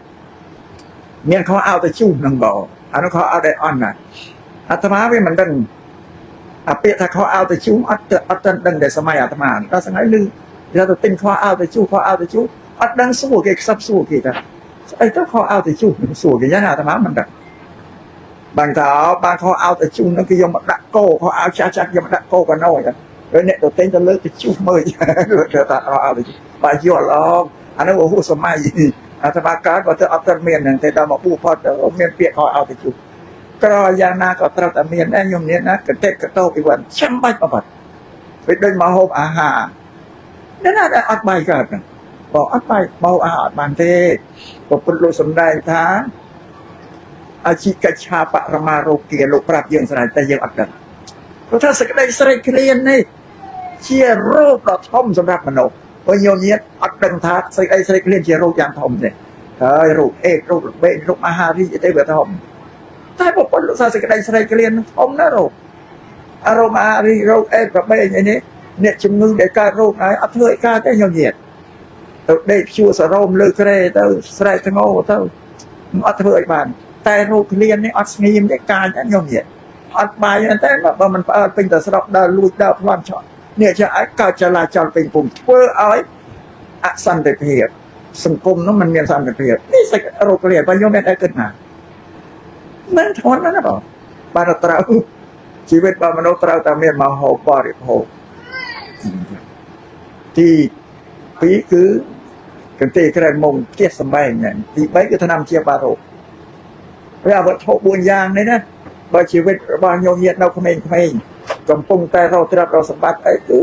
Speaker 1: មានខោអាវទៅជូននឹងបងអានោះខោអាវដែលអន់ណាអាត្មាវាមិនដឹងអាពាក្យថាខោអាវទៅជូនអត់ដឹងតែសម័យអាត្មាដល់ថ្ងៃលឺយកទៅទិញខោអាវទៅជូនខោអាវទៅជូនអត់ដឹងសួរគេខ្សឹបសួរគេថាស្អីទៅខោអាវទៅជូនសួរគេយ៉ាងណាអាត្មាមិនដឹងបានថាបានខោអាវទៅជូននឹងគេយកមកដាក់កោខោអាវចាស់យកមកដាក់កោកណោហើយអ្នកទៅទិញទៅលើកទៅជូនមើលគេថាខោអាវទៅបើយល់អានោះហួសសម័យអាត្មាកើតបើទៅអត់ទាន់មានហ្នឹងតែដល់មកពូផតមានពាក្យខោអាវទៅជូនក្រយ៉ាងណាក៏ត្រូវតែមានដែរខ្ញុំមានណាកតិកតោពីវត្តចាំបាច់បំផុតពេលដូចមកហូបអាហារនេះណាអត់បាយកើតហ្នឹងបើអត់បាយបោអាអត់បានទេពុទ្ធលោកសំដែងថាអជីកិច្ឆាបរមារោគាលោកប្រាប់យើងស្រាប់តែយើងអត់ដឹងព្រោះថាសេចក្តីស្រេកឃ្លាននេះជារោគដ៏ធំសម្រាប់មនុស្សព្រោះញោមញាតអត់ដឹងថាសេចក្តីស្រេកឃ្លានជារោគយ៉ាងធំទេហើយរោគអេដរោគរបេងរោគអាហារីទេវាធំតែពុទ្ធលោកថាសេចក្តីស្រេកឃ្លានធំណាស់រោគអារោគអាហារីរោគអេដរបេងអីនេះអ្នកជំងឺដែលកើតរោគហើយអត់ធ្វើឲ្យកើតទេញោមញាត ទៅដេកជួសរោមលើក្រែទៅស្រែកធ្ងោទៅអត់ធ្វើឲ្យបានតែរូបឃ្លាននេះអត់ស្ងៀមទេកាយខ្ញុំនិយាយអត់បាយតែបើមិនផ្អើលពេញតែស្រុកដើរលួចដើរប្លន់ឆក់នេះជាឲ្យកើតចលាចលពេញពុំធ្វើឲ្យអសន្តិភាពសង្គមនោះมันមានសន្តិភាពនេះសេចរូបឃ្លានបើខ្ញុំមានតែគិតណាមិនធន់ណាបងបានត្រូវជីវិតបើមនុស្សត្រូវតែមានមហោបរិភោគទី2គឺកន្ទេក្រែមុំផ្ទះសម្បែងហ្នឹងទី3គឺថ្នាំជាបារោគវាវត្ថុ4យ៉ាងនេះណាបើជីវិតរបស់ញោមញាតនៅក្មេងៗកំពុងតែរកទ្រព្យរកសម្បត្តិអីគឺ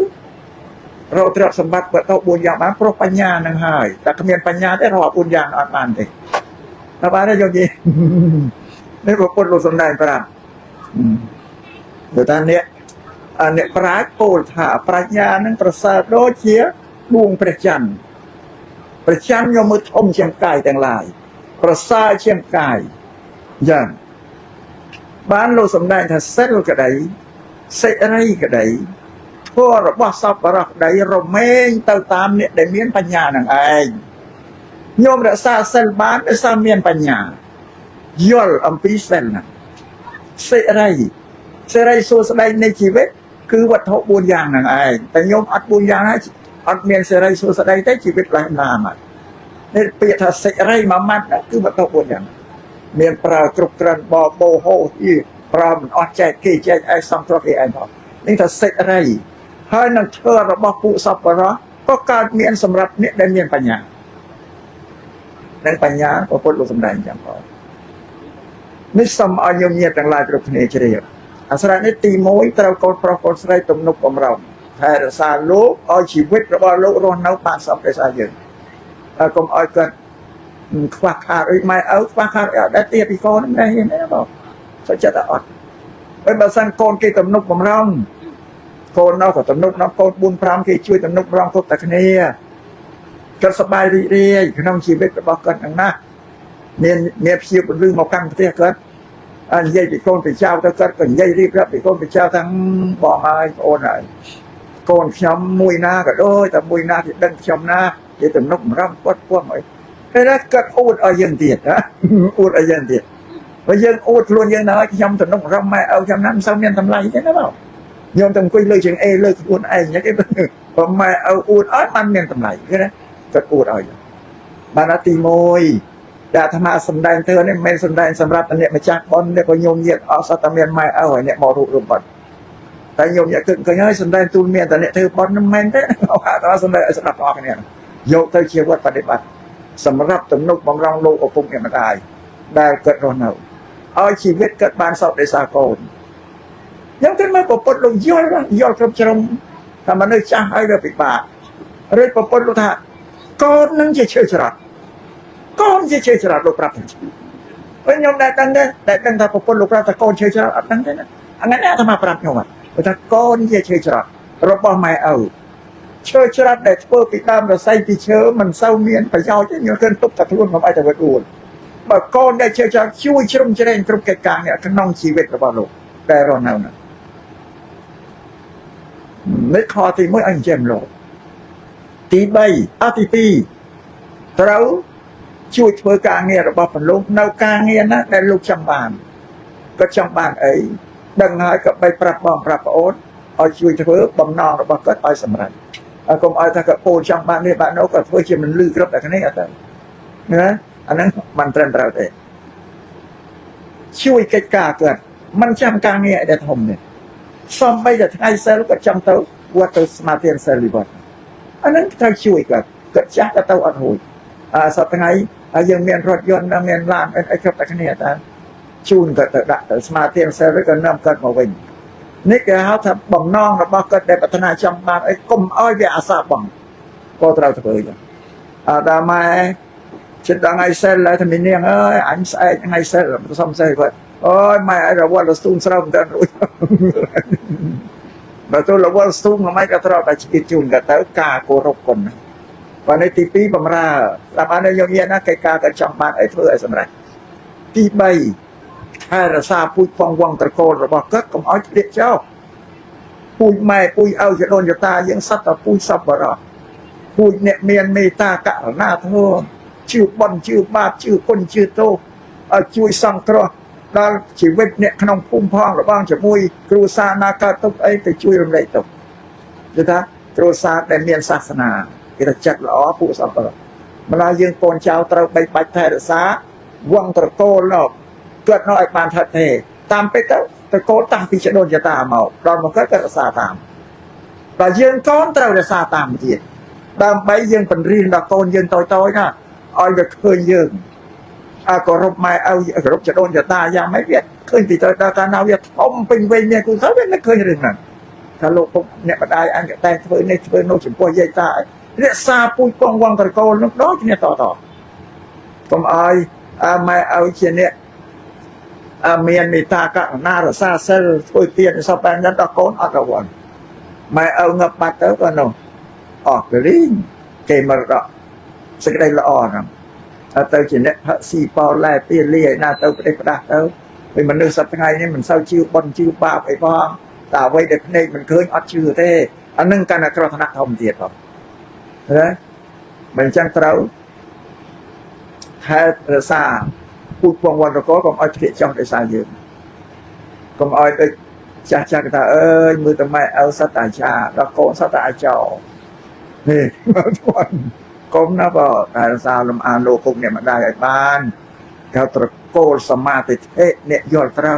Speaker 1: រកទ្រព្យសម្បត្តិវត្ថុ4យ៉ាងបានព្រោះបញ្ញានឹងហើយតែគ្មានបញ្ញាទេរក4យ៉ាងអត់បានទេតែបានទេញោមញាតនេះពុទ្ធលោកសំដែងប្រាប់គឺថាអ្នកប្រាជ្ញពោលថាប្រាជ្ញានឹងប្រសើរដូចជាដួងព្រះច័ន្ទព្រះច័ន្ទយកមើលធំជាងកាយទាំងឡាយប្រសើរជាងកាយយ៉ាងបានលោកសំដែងថាសិលក្តីសេរីក្តីធម៌របស់សពរៈក្តីរមែងទៅតាមអ្នកដែលមានបញ្ញានឹងឯងញោមរក្សាសិលបានដោយសារមានបញ្ញាយល់អំពីសិលណាសេរីសួស្តីនៃជីវិតគឺវត្ថុ4យ៉ាងហ្នឹងឯងតែញោមអត់4យ៉ាងហើយអត់មានសេរីសួស្តីទេជីវិតឡើងណាមកនេះពាក្យថាសេរីមួយម៉ាត់គឺវត្ថុ4យ៉ាងមានប្រើគ្រប់ក្រិនបបោហោទីប្រើមិនអស់ចែកគេចែកឯសំត្រកគេឯងផងនេះថាសេរីហើយនឹងឈើរបស់ពួកសពរៈក៏កើតមានសម្រាប់អ្នកដែលមានបញ្ញានិងបញ្ញាពុទ្ធលោកសំដែងយ៉ាងផងនេះសូមឲ្យញោមញាតទាំងឡាយគ្រប់គ្នាជ្រាបអាស្រ័យនេះទី1ត្រូវកូនប្រុសកូនស្រីទំនុកបំរុងថែរក្សាលោកឲ្យជីវិតរបស់លោករស់នៅបានសុខដោយសារយើងហើយកុំឲ្យគាត់ខ្វះខាតអីម៉ែឪខ្វះខាតអត់ដែរទៀតពីកូនហ្នឹងណាបងសុខចិត្តអត់ហើយបើសិនកូនគេទំនុកបំរុងកូននៅក៏ទំនុកនៅកូន4 5គេជួយទំនុកម្រុងគ្រប់តែគ្នាគាត់សប្បាយរីករាយក្នុងជីវិតរបស់គាត់ហ្នឹងណាមានព្យាពលឺមកកាន់ប្រទេសគាត់និយាយពីកូនពីចៅទៅគាត់ក៏និយាយរៀបរាប់ពីកូនពីចៅទាំងបងហើយប្អូនហើយកូនខ្ញុំមួយណាក៏ដូចតែមួយណាគេដឹងខ្ញុំណាគេទំនុកម្រុងគាត់ពួងអីតែគាត់អួតឲ្យយើងទៀតណាអួតឲ្យយើងទៀតបើយើងអួតខ្លួនយើងណាខ្ញុំទំនុកម្រុងម៉ែឪខ្ញុំណាមិនសូវមានតម្លៃទេណាបងខ្ញុំទៅអង្គុយលើជើងអេលើខ្លួនឯងអញ្ចឹងគេបើម៉ែឪអួតអត់បានមានតម្លៃគេណាគាត់អួតឲ្យបានទី1តែអាត្មាសំដែងធ្វើនេះមិនមែនសំដែងសម្រាប់អ្នកម្ចាស់ប៉ុនអ្នកក៏ញោមញាតអស់សតតែមានម៉ែឪហើយអ្នកមករូបប៉ុនតែញោមញាតគិតឃើញហើយសំដែងទូលមានតែអ្នកធ្វើប៉ុនមិនមែនទេអាត្មាសំដែងឲ្យស្ដាប់បងប្អូនយកទៅជាវត្តបដិបត្តិសម្រាប់ទំនុកបំរុងលោកឪពុកម្ដាយដែលគាត់រស់នៅឲ្យជីវិតគាត់បានសុខដោយសារកូនខ្ញុំគិតមើលពុទ្ធលោកយល់គ្រប់ជ្រុងថាមនុស្សចាស់ហើយវាពិបាកឬពុទ្ធលោកថាកូននឹងជាឈើច្រត់កូនជាឈើច្រត់លោកប្រាប់ខ្ញុំខ្ញុំដែលដឹងថាពុទ្ធលោកប្រាប់ថាកូនឈើច្រត់អត់ដឹងទេណាអាហ្នឹងអាត្មាប្រាប់ខ្ញុំថាកូនជាឈើច្រត់របស់ម៉ែឪឈើច្រត់ដែលធ្វើពីដើមរស្មីពីឈើមិនសូវមានប្រយោជន៍ទេខ្ញុំគិតទុកតែខ្លួនខ្ញុំឲ្យតែវាដួលបើកូនដែលឈើច្រត់ជួយជ្រុំជ្រែងគ្រប់កិច្ចការនេះក្នុងជីវិតរបស់លោកដែលរស់នៅនោះនេះខទី1អញ្ចឹងលោកទី3ទី2ត្រូវជួយធ្វើការងាររបស់ពលលោកនៅការងារណាដែលលោកចង់បានគាត់ចង់បានអីដឹងហើយក៏បីប្រាប់បងប្រាប់ប្អូនឲ្យជួយធ្វើបំណងរបស់គាត់ឲ្យសម្រេចកុំឲ្យថាគាត់ពោលចង់បាននេះបាននោះក៏ធ្វើជាមិនលឺគ្រប់តែគ្នាអត់ទេណាអាហ្នឹងមិនត្រឹមត្រូវទេជួយកិច្ចការគាត់មិនចាំការងារឲ្យតែធំនេះសំបីតែថ្ងៃសិលគាត់ចង់ទៅវត្តទៅស្មារតីសិលវិវត្តអាហ្នឹងត្រូវជួយគាត់ចាស់ក៏ទៅអត់រួចសប្តាហ៍ថ្ងៃហើយយើងមានរថយន្តមានឡានអីគ្រប់តែគ្នាតែជូនគាត់ទៅដាក់ទៅស្មារតីសិលឬក៏នាំគាត់មកវិញនេះគេហៅថាបំណងរបស់គាត់ដែលប្រាថ្នាចង់បានអីកុំឲ្យវាអាសាបងក៏ត្រូវធ្វើយ៉ាងដល់ម៉ែចិត្តដល់ថ្ងៃសិលហើយតែមីនាងអើយអញស្អែកថ្ងៃសិលសុំសេះគាត់អូយម៉ែឲ្យរវល់ទៅស្ទូងស្រោមមិនរួចបើទៅរវល់ស្ទូងម៉ែក៏ត្រូវតែជិះជូនគាត់ទៅការគោរពគុណបាទនេះទី2បំរើតាមបានយកញាតណាកិច្ចការគាត់ចង់បានអីធ្វើឲ្យសម្រេចទី3ហើយរក្សាពូជផងវងត្រកូលរបស់គាត់កុំឲ្យជ្រៀតចោលពូជម៉ែពូជឪចដូនចតាយើងសត្វតែពូជសពបរោះ พูดเนี่ยเมียนเมตตากะหน้าเธอชื่อบอนชื่อบาปชื่อคนชื่อโตช่วยสังเคราะห์แล้วชีวิตเนี่ยขนมพุ่มพองหรือบ้างจะมุยครูซานาคาตุกไอ้ไปช่วยรำไรตุกจะท่าครูซาแต่เมียนศาสนากิจจักรล้อผู้สัมปะเวลายังโกนเจ้าตระไปไปแทรสาวังตระโกนหลอกเกิดน้อยปานทัดเทตามไปตระโกนตั้งปีจะโดนจะตามเอาตอนมันก็กระสาตามแต่ยังก้อนตระกระสาตามจีตามไปยังเป็นรีนตะโกนยังต่อยนะอ้อยแบบเคยยังก็รบไม่เอารบจะโดนจะตายยังไม่เวียดเคยติดต่อการเอาเวียดอมเป็นเวรเนี่ยกูเขาไม่เคยเรื่องนั้นถ้าโลกพวกเนี่ยมาได้อันก็แต่เพื่อนในเพื่อนโน้ตสิบปวยใหญ่ตายเนี่ยซาปุยปองวังตะโกนน้องเนี่ยต่อผมไม่เอาเช่นเนี่ยเมียนมีตากะหน้าซาเซลปุยเตียนสปนยันตะโกนอัตวันไม่เอาเงาปัดเต๋อกันน้องออกเลยลิงเกมมาละสักได้ละอ่อนเต๋อเช่นเนี่ยพระสีปอแลเปียเลียหน้าเต๋อไปได้ประดับเต๋อไปมันเนื้อสัตว์ไงนี่มันเศร้าชื่อบนชื่อบาปไอ้พ่อตาไว้เด็กนี่มันเคยอัดชื่อเท่อันนึงการกระทำทอมเดียดหรอกนะมันจังเต๋อแท้ระซาพูดพวงวันตะโกนก็อ้อยเพียจังได้สายยืมก็อ้อยไปจากตามือทำไมเอาสัตย์ชาตะโกนสัตย์เจ้านี่ทุกคนก้มนะบ่แต่ซาลมอาโลกุกเนี่ยมันได้ไอ้บ้านเขาตะโกนสมาธิเนี่ยยอดเต้า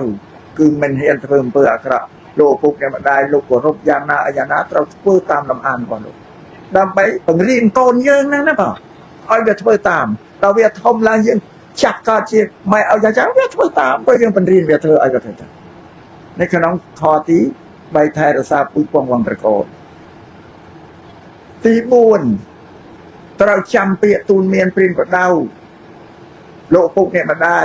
Speaker 1: คือมันเห็นเพิ่มเปลือกระโลกุกเนี่ยมันได้ลูกกรบยานาอยานาเราเพื่อตามลำอานก่อนลูกดำไปปังรีนโกนเยิงนั่นนะบ่อ้อยเบียดเพื่อตามเราเบียดทมลายยังชักกาจีไม่เอาอย่างจ้าเบียดเพื่อตามก็ยังเป็นรีนเบียดเธอไอ้ก็เธอในขนมคอตีใบไทยระซาปุยปองวังตะโกนตีบุญเราจำเปียตูนเมียนปรินกับเดาโลกุกเนี่ยมันได้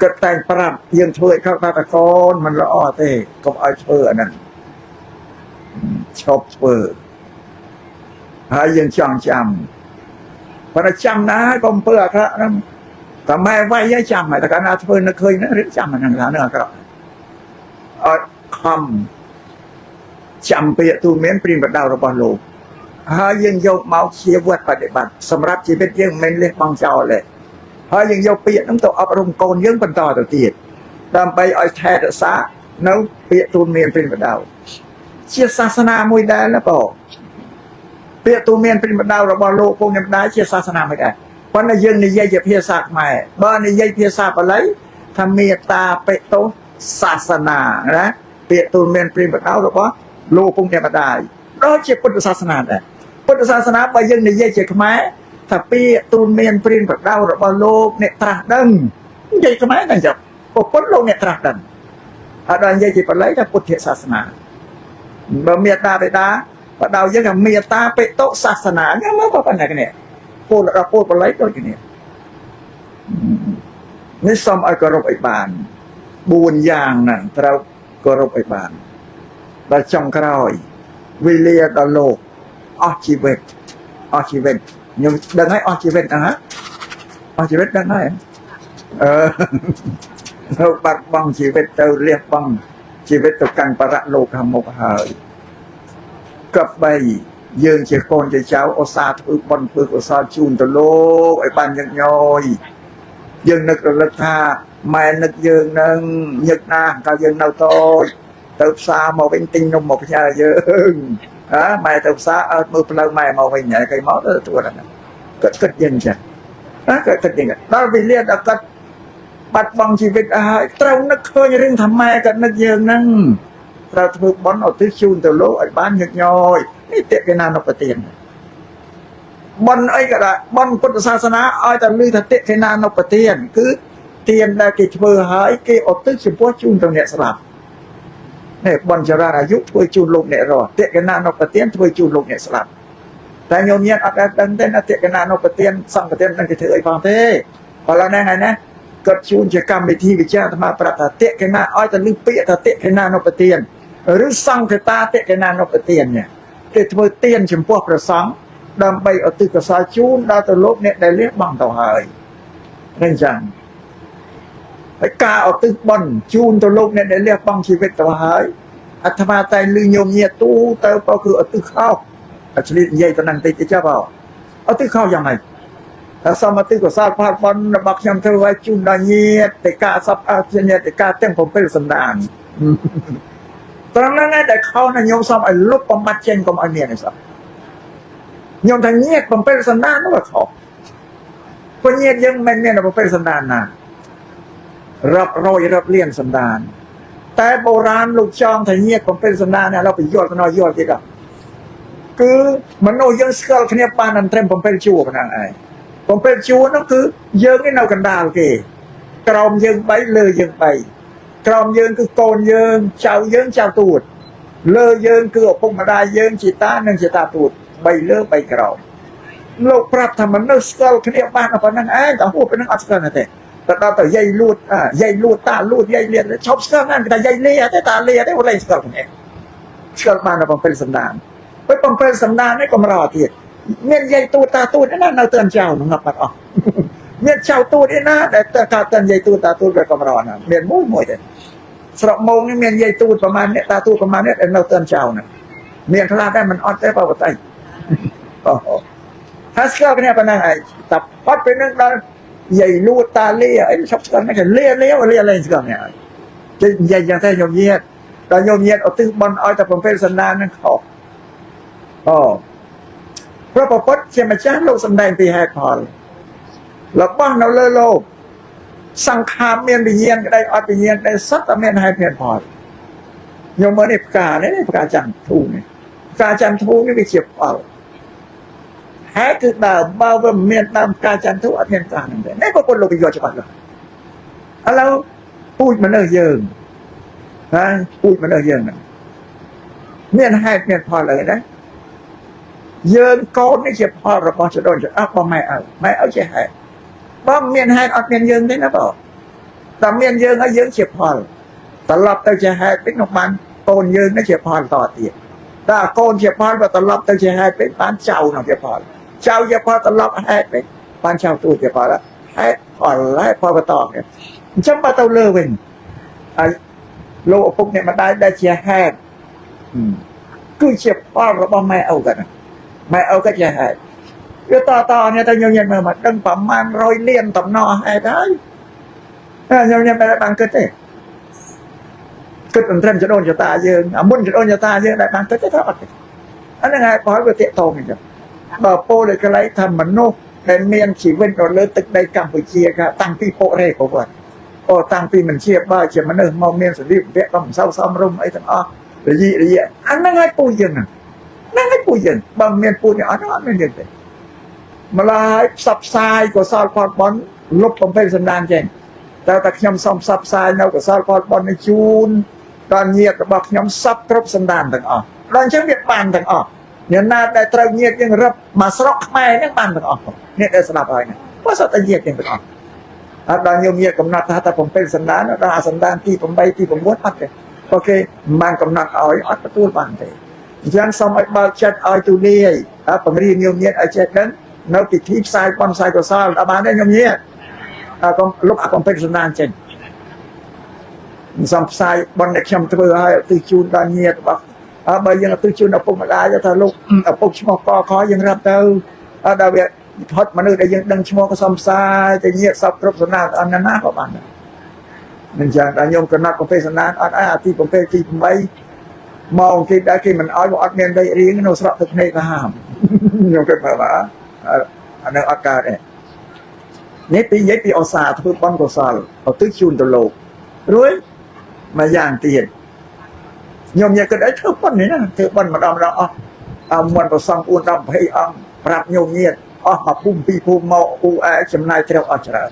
Speaker 1: กระแต่งปรับยังช่วยเข้าตะโกนมันละอ้อเต้ก็เอาเชื่อนั่นชอบเชื่อหายังจำพอจำนะก็เพื่อครับนะแต่ไม่ไว้ยังจำแต่การอาเพื่อนเคยนะเรื่องจำมันอย่างนั้นนะครับคำจำเปียตูนเมียนปรินกับเดาระบาโลหายังยกเมาเชียวัดปฏิบัติสำหรับชีวิตยังไม่เล็กบางเจ้าเลยหายังยกเปียน้ำตกอารมณ์โกนยังเป็นต่อตัวเตียดตามไปอ้อยแท้ซะน้องเปียตูนเมียนเป็นบัดดาวเชียศาสนามวยได้แล้วป่เปียตูนเมียนเป็นบัดดาวเราบอกโลกพวกนี้ได้เชียศาสนาไม่ได้เพราะในยังในยัยจะเพียรศาสตร์ใหม่บ้านในยัยเพียรศาสตร์อะไรทำเมตตาเปโตศาสนานะเปียตูนเมียนเป็นบัดดาวเราบอกโลกพวกนี้มาได้ก็เชียพุทธศาสนาได้พุทธศาสนาไปยังในยัยเจขมายถ้าปีตูนเมียนปรินแบบเราหรือบอลโลกเนี่ยตราดังยัยขมายนั่นจะปกป้องโลกเนี่ยตราดังอะไรยัยจะไปไล่ถ้าพุทธศาสนาบะเมียตาไปตาพระดาวยังกับเมียตาไปโตศาสนาเนี่ยเมื่อวันไหนกันเนี่ยพูดเราพูดไปไล่ตัวกันเนี่ยนี่สมอกรบไอบานบูญยางนั่นเรากรบไอบานเราจงกรอยวิเลียตโลกอชีเวตยังดังไงอชีเวตนะฮะอชีเวตดังไงเราปักบังชีวิตเราเรียกบังชีวิตตัวกันประโลกธรรมกหายกับใบยืนเชี่ยโกนเชี่ยเช้าโอซาถือบอลปืนโอซาจูนตัวโลกไอ้ปันยังย่อยยืนนึกระท่าไม่นึกยืนนึงยึกหน้าก็ยืนเอาโตเติบซามาเป็นติงนมมาเป็นอะไรยืนไม่เติบซามือเปล่าไม่มาเป็นอย่างไรมอตัวนั้นก็ยังใช่ก็ยังไงเราไปเรียนก็ปัดบังชีวิตเรานึกเคยเรื่องทำไมกันนึกยืนนั่งเราถูกบอลเอาที่ชูนตัวโลกไอ้บ้านยึกย่อยนี่เตะกันนานกเตียนบอลไอ้ก็ได้บอลพุทธศาสนาไอ้แต่ลือถ้าเตะกันนานกเตียนคือเตียนได้กิจเพื่อหายกิจอดตึกสิบพวกชูนตรงเนี้ยสลับเนี่ยบอลจราอายุช่วยจูนลงเนี่ยรอเตะกันนานกเตียนช่วยจูนลงเนี่ยสลับแต่โยมเนี่ยอาการดังเต้นเตะกันนานกเตียนสั่งกเตียนนั่นก็ถือไอ้ฟังเท่พอเราแน่ไงนะก็ชูนจะกรรมไปที่วิจารณ์ธรรมะประเตะกันนาอ้อยแต่ลือเปียแต่เตะกันนานกเตียนหรือสั่งกตาเตะกันนานกเตียนเนี่ยเตะช่วยเตียนชิมพวกประสังดำไปเอาตึกกษาชูนดาวตลกเนี่ยได้เรียกบังต่อหายนั่นจังไอ้กาเอาตึกบอลชูนตลกเนี่ยได้เรียกบังชีวิตต่อหายอัตมาใจลือโยมเนี่ยตู้เตาก็คือเอาตึกเข้า ឆ្លៀតនិយាយទៅនឹងតិចទៅចាប់អត់ទៅខុសយ៉ាងម៉េចតែសមតិកុសលផលបុណ្យរបស់ខ្ញុំធ្វើឲ្យជូនដល់ញាតិតែការសពអជាញាតិការទាំង7សន្តានត្រង់ហ្នឹងឯងដែលខុសណាខ្ញុំសូមឲ្យលុបបំបត្តិចេញកុំឲ្យមានអីសោះខ្ញុំថាញាតិ7សន្តាននោះខុសព្រោះញាតិយើងមិនមាន7សន្តានណារាប់រយរាប់លានសន្តានតែបុរាណលោកចង់ថាញាតិ7សន្តានឥឡូវបញ្យល់ទៅយល់ទៀតគឺមនុស្សយើងស្គាល់គ្នាបានត្រឹម7ជួរប៉ុណ្ណឹងឯង7ជួរនោះគឺយើងនៅកណ្ដាលគេក្រោមយើង3លើយើង3ក្រោមយើងគឺកូនយើងចៅយើងចៅទួតលើយើងគឺឪពុកម្ដាយយើងជាតានិងជាតាទួត3លើ3ក្រោមលោកប្រាប់ថាមនុស្សស្គាល់គ្នាបានប៉ុណ្ណឹងឯងតែហួសប៉ុណ្ណឹងអត់ស្គាល់ទេទៅដល់ទៅយាយលួតតាលួតយាយលៀនឈប់ស្គាល់ហ្នឹងគេថាយាយលាទេតាលាទេអូលែងស្គាល់គ្នាស្គាល់បានដល់7សន្តានពេល7សន្តាននេះកម្រទៀតមានយាយទូតាទូណានៅទៅចៅនឹងងាប់បាត់អស់មានចៅទូនេះណាដែលកើតទៅយាយទូតាទូវាកម្រណាមានមួយទេស្រុកមងនេះមានយាយទូប្រហែលអ្នកតាទូប្រហែលអ្នកដែលនៅទៅចៅណាមានខ្លះតែមិនអត់ទេបើបតៃអូថាស្គាល់គ្នាប៉ុណ្ណឹងឯងតែបាត់ពេលនឹងដល់យាយលួតតាលាអីឈប់ស្គាល់ហ្នឹងលាលែងស្គាល់គ្នាចេះនិយាយយ៉ាងតែញោមញាតដល់ញោមញាតឧទ្ទិសបុណ្យឲ្យតែ7សន្តានហ្នឹងខុសព្រោះប្រពុតជាម្ចាស់លោកសម្ដែងពីហេតុផលរបស់នៅលើលោកសង្ខារមានវិញ្ញាណក្តីអត់វិញ្ញាណក្តីសត្វតែមានហេតុមានផលញោមមើលនេះផ្កានេះផ្កាចន្ទធូនេះផ្កាចន្ទធូនេះវាជាផលហេតុគឺដើមបើវាមានដើមផ្កាចន្ទធូអត់មានផ្កាហ្នឹងទេនេះប្រពុតលោកយកច្បាស់ដល់ឥឡូវពូជមនុស្សយើងពូជមនុស្សយើងហ្នឹងមានហេតុមានផលអីដែរយើងកូននេះជាផលរបស់ចដូនចអស់បងម៉ែឪជាហេតុបងមានហេតុអត់មានយើងទេណាបងតែមានយើងហើយយើងជាផលត្រឡប់ទៅជាហេតុពេកនោះបានកូនយើងនេះជាផលតទៀតតែកូនជាផលបើត្រឡប់ទៅជាហេតុពេកបានចៅនោះជាផលចៅជាផលត្រឡប់ហេតុពេកបានចៅទូជាផលហេតុផលបន្តអញ្ចឹងបើទៅលើវិញហើយលោកឪពុកអ្នកម្ដាយដែលជាហេតុគឺជាផលរបស់ម៉ែឪគាត់ម៉ែឪគាត់ជាហេតុវាតនេះទៅញញមើលមកដឹងប្រមាណ100លានតំណហេតុហើយញញមិនបានគិតទេគិតត្រឹមចដូនចតាយើងមុនចដូនចតាយើងដែលបានគិតទេថាអត់ទេអាហ្នឹងហើយបើវាតាកតងអញ្ចឹងបើពោលឲ្យកន្លែងថាមនុស្សដែលមានជីវិតនៅលើទឹកដីកម្ពុជាតាំងពីពុករេប្រវត្តិតាំងពីមិនជាបើជាមនុស្សមកមានសន្តិភាពក៏មិនសូវសមរម្យអីទាំងអស់រយៈអាហ្នឹងហើយពូជយើងហ្នឹងហើយពូជយើងបើមានពូជអត់មានយើងទេម្ល៉េះផ្សព្វផ្សាយកុសលផលបុណ្យលុប7សន្តានចេញតែខ្ញុំសូមផ្សព្វផ្សាយនៅកុសលផលបុណ្យនេះជូនដល់ញាតិរបស់ខ្ញុំសពគ្រប់សន្តានទាំងអស់ដល់អញ្ចឹងវាបានទាំងអស់អ្នកណាដែលត្រូវញាតិយើងរឹបមកស្រុកខ្មែរហ្នឹងបានទាំងអស់អ្នកដែលស្ដាប់ហើយហ្នឹងព្រោះសត្វតែញាតិទាំងអស់អត់ដល់ញោមញាតិកំណត់ថាតែ7សន្តានដល់អាសន្តានទី8ទី9អត់ទេអូខេមិនកំណត់ឲ្យអត់ទទួលបានទេអញ្ចឹងសូមឲ្យបើកចិត្តឲ្យទូលាយបង្រៀនញោមញាតិឲ្យចេះដឹងនៅពិធីផ្សាយបុណ្យផ្សាយកុសលដល់បានទេញោមញាតិកុំលុប7សន្តានចេញសំផ្សាយបុណ្យដែលខ្ញុំធ្វើឲ្យឧទ្ទិសជូនដល់ញាតិរបស់បើយើងឧទ្ទិសជូនដល់ពុកម្ដាយថាលោកឪពុកឈ្មោះកខយើងរាប់ទៅដល់វាផុតមនុស្សដែលយើងដឹងឈ្មោះក៏សំផ្សាយទៅញាតិសពគ្រប់សន្តានអនណាក៏បានដែរមិនចឹងដល់ញោមកំណត់7សន្តានអត់អាទី7ទី8មកគេដែរគេមិនអោយមកអត់មានដីរៀងនៅស្រុកទឹកភ្នែកក៏ហាមញោមគិតថាអានឹងអត់កើតទេនេះពីនិយាយពីអសាធ្វើបុណ្យកុសលឧទ្ទិសជូនទៅលោករួចមួយយ៉ាងទៀតញោមញាតិគិតឲ្យធ្វើបុណ្យនេះណាធ្វើបុណ្យម្ដងអស់មុនប្រសង4 10 20អង្គប្រាប់ញោមញាតិអស់មកភូមិពីរភូមិមកអ៊ូអែចំណាយជ្រៅអស់ច្រើន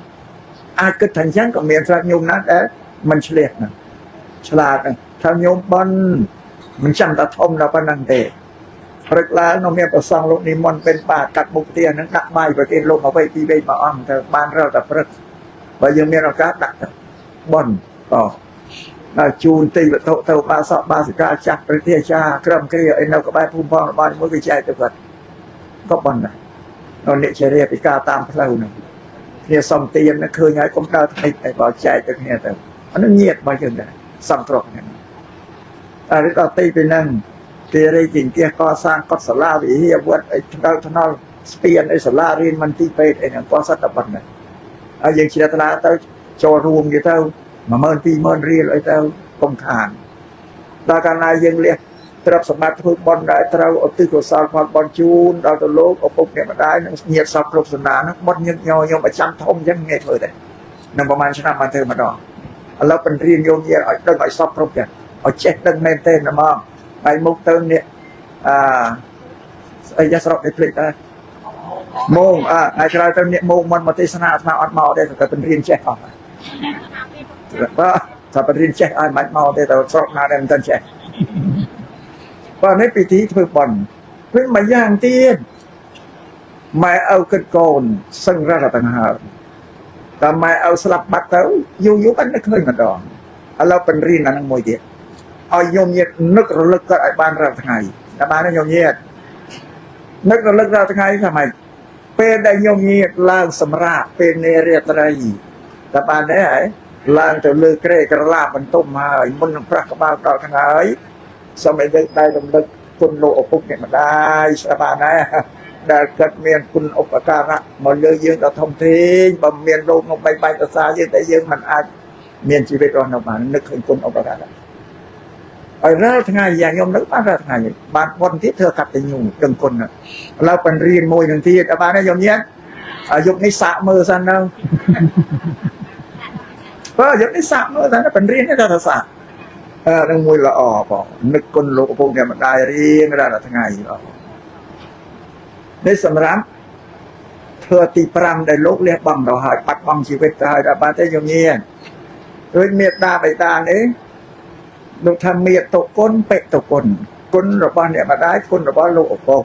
Speaker 1: អាចគិតថាអញ្ចឹងក៏មានស្រាប់ញោមណាដែលមិនឆ្លៀតណាឆ្លាតណាថាញោមបុណ្យមិនចាំតែធំដល់ប៉ុណ្្នឹងទេព្រឹកឡើងនៅមានប្រសងលោកនិមន្តពេលបាកាត់មុខផ្ទះហ្នឹងដាក់បាយប្រគេនលោកមក2 3មួយអង្គទៅបានរកតែព្រឹកបើយើងមានឱកាសដាក់ទៅបុណ្យដល់ជូនទីវត្ថុទៅបាសកបាសិកាចាស់ប្រតិចាក្រមគ្រាអីនៅក្បែរភូមិផងរបស់មួយគេចែកទៅគាត់ក៏បុណ្យដែរនៅនិច្ចរាពិការតាមផ្លូវហ្នឹងគ្នាសំទានឃើញហើយកុំដើរថ្មិចឲ្យបើចែកទៅគ្នាទៅអានឹងញាតរបស់យើងដែរសំត្រកហ្នឹងដល់ទីពីហ្នឹង ពេលរីជាងគេកសាងកុដិសាលាវិហារវត្តអីថ្នល់ស្ពានអីសាលារៀនមន្ទីរពេទ្យអីហ្នឹងក៏សត្វតែប៉ុណ្ណឹងហើយយើងជ្រះថ្លាទៅចូលរួមគេទៅ10000 20000រៀលអីទៅកុំខានដល់កាលណាយើងលះទ្រព្យសម្បត្តិធ្វើបន់ដែលត្រូវឧទ្ទិសកុសលផលបន់ជូនដល់ទៅលោកឪពុកអ្នកម្ដាយនិងញាតិសពគ្រប់សំណាងហ្នឹងបន់ញឹកញយខ្ញុំប្រចាំធំអញ្ចឹងងាយធ្វើដែរនឹងប្រហែលឆ្នាំបានធ្វើម្ដងឥឡូវបញ្រៀនយោញាឲ្យដឹងឲ្យសពគ្រប់ទាំងឲ្យចេះដឹងមែនទេហ្មងហើយមុខទៅនេះស្អីយ៉ាស្រុកនេះភ្លេចដែរម៉ោងហើយក្រោយទៅនេះម៉ោងមិនមកទេសនាអាត្មាអត់មកទេតែបញ្រៀនចេះអស់បាទតែបញ្រៀនចេះឲ្យមិនមកទេតែស្រុកណាដែលមិនទាន់ចេះបើនេះពិធីធ្វើបន់វិញមួយយ៉ាងទៀតម៉ែឪគិតកូនសឹងរត់ទាំងហើយតែម៉ែឪស្លាប់បាត់ទៅយូរបាននឹកឃើញម្ដងឥឡូវបញ្រៀនអានឹងមួយទៀតឲ្យញោមញាតនឹករលឹកគាត់ឲ្យបានរាល់ថ្ងៃតែបានញោមញាតនឹករលឹករាល់ថ្ងៃថាម៉េចពេលដែលញោមញាតឡើងសម្រាកពេលនេរាត្រីតែបានដែរហើយឡើងទៅលើក្រែក្រឡាបន្ទុំហើយមុននឹងប្រះក្បាលដល់ខាងហើយសូមឲ្យយើងដែររំលឹកគុណលោកឪពុកអ្នកម្ដាយស្ដាប់បានដែរដែលគាត់មានគុណឧបការៈមកលើយើងដល់ធំធេងបើមានលោកនោះបែកបាច់ប្រសាយើងតែយើងមិនអាចមានជីវិតរស់នៅបាននឹកឃើញគុណឧបការៈឲ្យរាល់ថ្ងៃយ៉ាងខ្ញុំនឹកបានរាល់ថ្ងៃបានបុណ្យទៀតធ្វើកតញ្ញូដឹងគុណឥឡូវបញ្រៀនមួយនឹងទៀតបានទេខ្ញុំញ៉ាំយុគនេះសាកមើលសិនទៅបើយុគនេះសាកមើលសិនបញ្រៀននេះថាសាកនឹងមួយល្អបងនឹកគុណលោកឪពុកអ្នកម្ដាយរៀងរាល់ថ្ងៃនេះសម្រាប់ធ្វើទី5ដែលលោកលះបង់ទៅហើយបាត់បង់ជីវិតទៅហើយដល់បានទេខ្ញុំញៀនដូចមេត្តាបិតានេះលោកថាមេតុគុណបេតុគុណគុណរបស់អ្នកម្ដាយគុណរបស់លោកឪពុក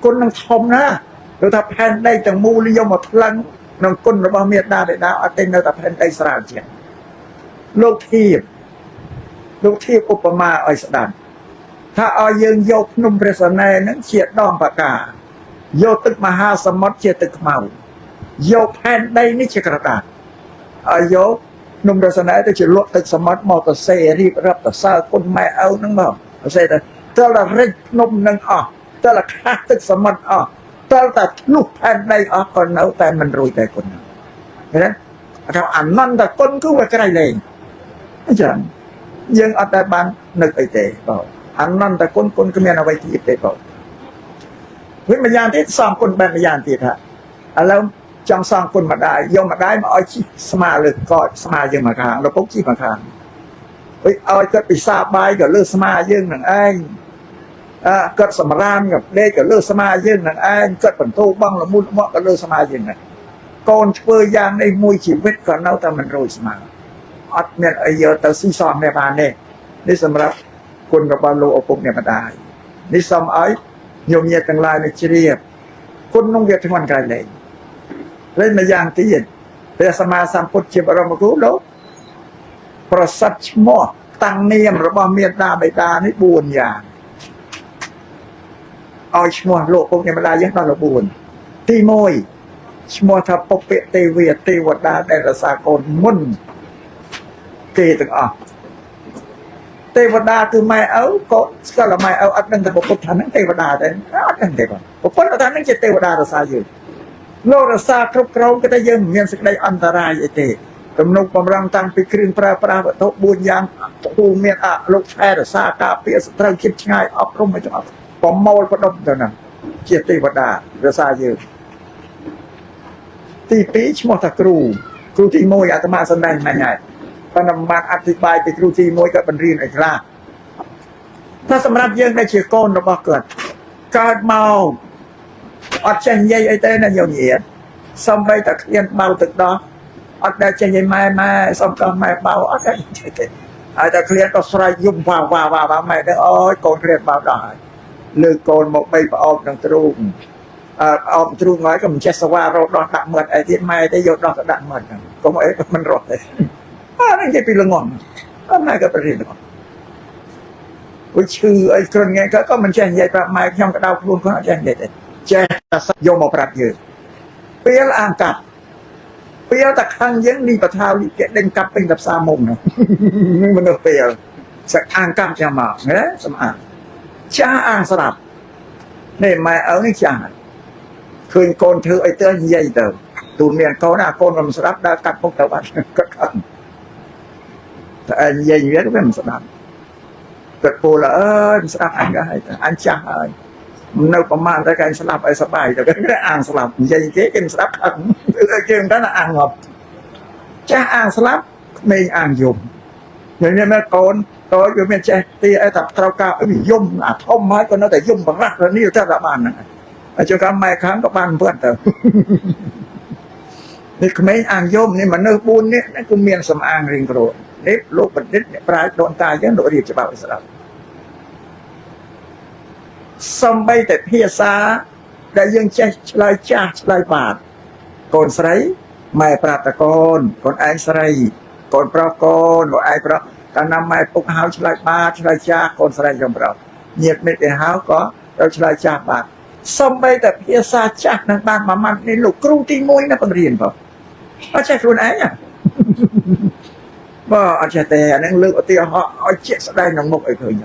Speaker 1: គុណនឹងធំណាស់លោកថាផែនដីទាំងមូលយកមកថ្លឹងក្នុងគុណរបស់មេត្តាបិតាអត់ទេនៅតែផែនដីស្រាលជាងលោកធៀបឧបមាឲ្យស្ដាប់ថាឲ្យយើងយកភ្នំព្រះសណែនឹងជាដងបកាយកទឹកមហាសមុទ្រជាទឹកខ្មៅយកផែនដីនេះជាក្រដាសឲ្យយកភ្នំព្រះសណែទៅជាលក់ទឹកសមុទ្រមកទៅសេរៀបរាប់ទៅសើគុណម៉ែឪនឹងមកទៅសេទៅតើរិចភ្នំនឹងអស់តើខាស់ទឹកសមុទ្រអស់តើធ្លុះផែនដីអស់ក៏នៅតែមិនរួចតែគុណឃើញទេថាអនន្តគុណគឺវាក្រៃលែងអញ្ចឹងយើងអត់តែបាននឹកអីទេបងអនន្តគុណគ្មានអ្វីទៀតទេបងវិញម្យ៉ាងទៀតសំគុណបែបម្យ៉ាងទៀតថាឥឡូវចង់សងគុណម្ដាយយកម្ដាយមកឲ្យជីស្មាលើកកស្មាយើងមកខាងលោកពុកជីមកខាងឲ្យគាត់ពិសាបាយក៏លើស្មាយើងនឹងឯងគាត់សម្រាមក៏ដេកក៏លើស្មាយើងនឹងឯងគាត់បន្ទោបងល្មុតមកក៏លើស្មាយើងហ្នឹងកូនធ្វើយ៉ាងនេះមួយជីវិតក៏នៅតែមិនរួចស្មាអត់មានអីយកទៅស៊ីសំនេះបានទេនេះសម្រាប់គុណរបស់លោកឪពុកអ្នកម្ដាយនេះសូមឲ្យញោមញាតិទាំងឡាយនេះជ្រាបគុណនោះវាធ្ងន់ក្រៃលែងហើយម្យ៉ាងទៀតព្រះសម្មាសម្ពុទ្ធជាបរមគ្រូលោកប្រសិទ្ធឈ្មោះតាំងនាមរបស់មេត្តាបិតានេះ4យ៉ាងឲ្យឈ្មោះលោកឪពុកអ្នកម្ដាយយើងដល់4ទី1ឈ្មោះថាពុព្វទេវីទេវតាដែលរក្សាកូនមុនគេទាំងអស់ទេវតាគឺម៉ែឪក៏ស្គាល់ម៉ែឪអត់ដឹងថាពុទ្ធថាហ្នឹងទេវតាទេអត់ដឹងទេបងពុទ្ធថាហ្នឹងជាទេវតារក្សាយើងលោករក្សាគ្រប់គ្រងគេថាយើងមិនមានសេចក្តីអន្តរាយអីទេទំនុកបំរុងតាំងពីគ្រឿងប្រើប្រាស់វត្ថុ4យ៉ាងទូមានលោកថែរក្សាការពារសត្រូវជិតឆ្ងាយអប់រំឲ្យទាំងអស់ប្រមូលផ្ដុំទៅហ្នឹងជាទេវតារក្សាយើងទី2ឈ្មោះថាគ្រូទី1អាត្មាសម្ដែងមិញហើយប៉ុន្តែបានអធិប្បាយពីគ្រូទី1ក៏បញ្រៀនឲ្យខ្លះថាសម្រាប់យើងដែលជាកូនរបស់គាត់កើតមកអត់ចេះនិយាយអីទេណាញោមញាតិសំបីតែឃ្លានបៅទឹកដោះអត់ដែលចេះនិយាយម៉ែសំដោះម៉ែបៅអត់ដែលចេះទេហើយតែឃ្លានក៏ស្រែកយំវ៉ាម៉ែទៅអូយកូនឃ្លានបៅដោះហើយលើកូនមកបីប្រអប់នឹងទ្រូងអបទ្រូងហើយក៏មិនចេះសវ៉ារោដោះដាក់មាត់អីទៀតម៉ែទេយកដោះទៅដាក់មាត់ហ្នឹងកុំអីមិនរត់ទេនេះនិយាយពីល្ងន់អត់ម៉ែក៏បរិយាកាសអុយឈឺអីគ្រុនងាយក៏មិនចេះនិយាយប្រាប់ម៉ែខ្ញុំក៏ដៅខ្លួនគាត់អត់ចេះនិយាយទេចេះតែយកមកប្រាប់យើងពេលអាកាប់ពេលតែខាងយើងនេះបថាវិគេដេញកាប់ពេញតែផ្សារមុំហ្នឹងមនុស្សពេលសឹកអាកាប់ចាំមកណាសម្អាត cha ăn sập này mẹ ở cái cha khơi con thứ ấy tới dây tờ tụi miền có là con làm sập đã cắt phong tàu bắt cắt khẩn dây nhuyễn cái làm sập cắt cô là sập anh cha ơi nơiประมาณแต่การสลับไอ้สบายแต่ก็ไม่ได้อ่างสลับยัยเก๊กันสลับขันเกี่ยงกันอ่างหอบจ้าอ่างสลับไม่อ่างยุ่มอย่างนี้แม่โกนโตอยู่เมียนเจตีไอ้ตับเท้าก้าวไอ้ยุ่มท่อมไม้ก็น่าแต่ยุ่มบังรักแล้วนี่อยู่ที่ระบานนะไอ้เจ้าการไม่ค้างก็บ้านเพื่อนเติมนี่ไม่อ่างยุ่มนี่มันเนื้อปูนนี่นั่นคือเมียนสำอางริงโกรธนี่ลูกบัดนิดเนี่ยปลายโดนตายยังโดนรีบจะเบาอิสระสมัยแต่เพียซาได้ยังใจลายจ้าลายบาทก่อนใส่ไม่ปราตะกอนก่อนไอ้ใส่ก่อนปรากอนก่อนไอ้ปราการนำไม่ปุกหาวลายบาทลายจ้าก่อนใส่จำเราเงียบไม่เป็นหาวก็เราลายจ้าบาทสมัยแต่เพียซาจ้านั่งบ้านมามันในลูกครูตีมวยนักเรียนเปล่าอาจารย์ครูไหนอ่ะว่าอาจารย์แต่นั่งเลือกตีเขาเอาเจ็ดได้น้องมกไอ้เคย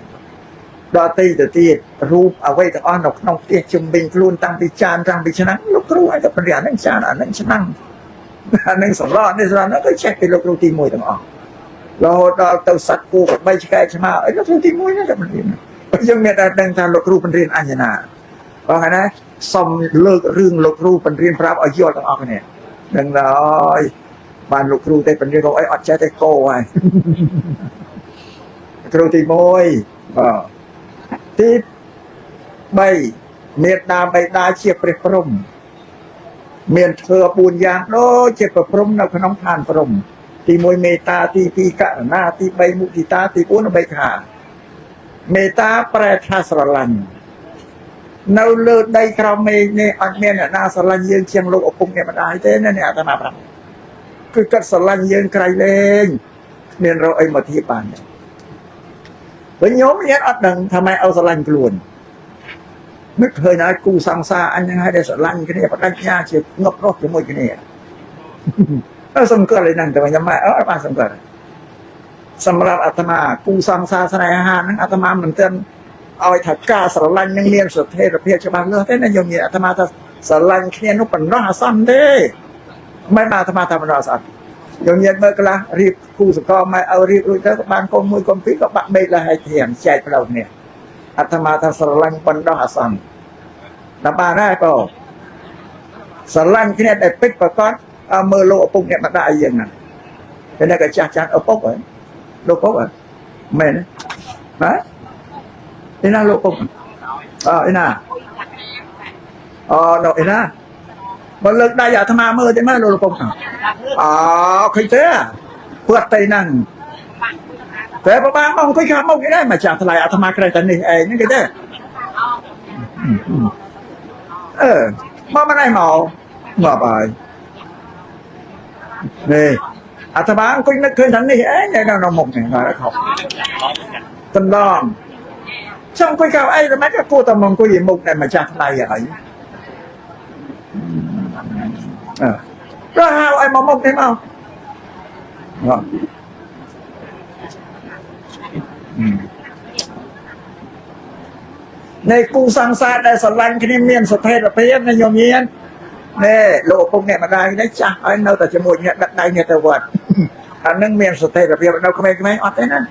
Speaker 1: ดอตีแต่ตีรูปเอาไว้แต่อ้อนอกน้องเตี้ยจุ่มบินครูนตั้งปีจานตั้งปีชนะลูกครูไอ้กับปริญญานั่งจานนั่งชนะนั่งสำรองนี่สำรองนั่นก็เช็คไปลูกครูตีมวยต่างออกเราเต่าสัตว์กูกับใบชะแกชมาไอ้ลูกครูตีมวยนั่นกับปริญญายังมีแต่ดังทางลูกครูปริญญาอัญญาเพราะไงนะสมเลิกเรื่องลูกครูปริญญาพระเอายอดต่างออกเนี่ยดังเลยบ้านลูกครูได้ปริญญาเราไอ้อดใจได้โก้ไว้ครูตีมวยที่ใบเมียดาใบดาเชียบเปรพรมเมียนเธอปูนยางโน้เชียบเปรมนักขนมทานพรมที่มวยเมตาที่ปีกะหน้าที่ใบมุติตาที่ปูนใบขาเมตาแปรทาสลันเนาเลือดได้คราวเมเนี่ยอันเมียนนาสลันยืนเชียงโลกปุ่งเนี่ยมันได้เต้นั่นเนี่ยอาตมาปรับคือกัดสลันยืนใครเล่นเมียนเราไอ้มาที่ปานเนี่ยเป็นโยมเนี้ยอัดดังทำไมเอาสลันกลุ่นนึกเคยนะกูสังสาอันยังให้ได้สลันกันเนี่ยปัญญาเฉียบงบรอบจะมวยกันเนี่ยสมเกิดเลยนั่งแต่ว่ายังไม่มาสมเกิดสำหรับอาตมากูสังสาสนายอาหารนั้นอาตมาเหมือนกันเอาไอ้ถักกาสลันยังเนียนสุดเทพเพียรชบาเลือดแต่นั่นโยมเนี่ยอาตมาถ้าสลันเนียนนุปันราซ้ำเด้ไม่มาอาตมาทำราซ้ำอย่างเงี้ยเมื่อกละรีบกู้สกอมาเอารีบรู้แล้วบางคนมือคนพิก็บักเบลละให้เถียงใจเราเนี่ยอาตมาทำสลังปันดาสันน้ำปลาได้ป่ะสลังที่เนี่ยได้ปิดประกอบเอามือโลปุ่งเนี่ยมาได้ยังไงเป็นอะไรกับจ่าเอาปุ๊บเหรอโลปุ๊บเหรอไม่นะฮะนี่น่าโลปุ๊บนี่น่าโนนี่น่ามันเลิกได้อย่าทำมาเมื่อได้ไหมโลปุ๊บเคยเจอเพื่อไตนั่งแต่พอบางมองคุยข้ามมองก็ได้มาจากทลายอาตมาใครแต่นี่เองนี่ก็ได้มาไม่ได้เมาไปนี่อาตมาคุยนึกเคยทันนี่เนี่ยเราหมกเนี่ยนะเขาตำลองช่างคุยข้าวไอ้ทำไมก็กูตำลองคุยหมกเนี่ยมาจากทลายอะไรแล้วหาไอ้มาหมกได้เมาในกูสังสารได้สลันคณิเมียนสเทศเพียนในโยมเยียนเนี่ยโลกพวกเนี่ยมาได้ได้จ้าไอ้เราแต่จมูกเนี่ยดักได้เนี่ยแต่วัดอันนั้นเมียนสเทศเพียนเราก็ไม่อดได้นั่น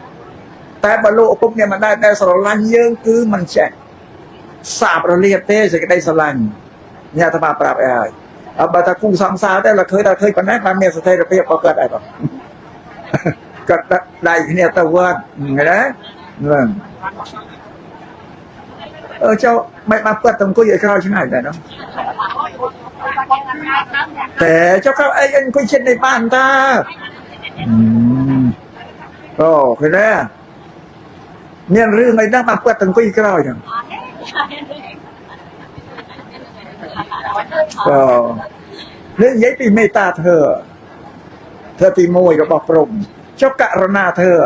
Speaker 1: แต่บรรลุพวกเนี่ยมาได้สลันเยอะคือมันแฉะสาบเราเรียบเต้จะได้สลันเนี่ยธรรมะปราบไอ้บัตรกูสังสารได้เราเคยปนนั้นมาเมียนสเทศเพียนพอเกิดอะไรบ้างก็ได้เนี่ยแต่วัดไงนะเจ้าไม่มาเปิดตรงกุ้ยข้าวใช่ไหมแต่เนาะแต่เจ้าข้าวไอ้ยังกุ้ยเช่นในบ้านตาเคยแล้วเนี่ยเรื่องอะไรนั่งมาเปิดตรงกุ้ยข้าวอย่างเรื่องยัยปีเมตตาเธอตีมวยกับบอกปรมเจ้ากะรณาเธอ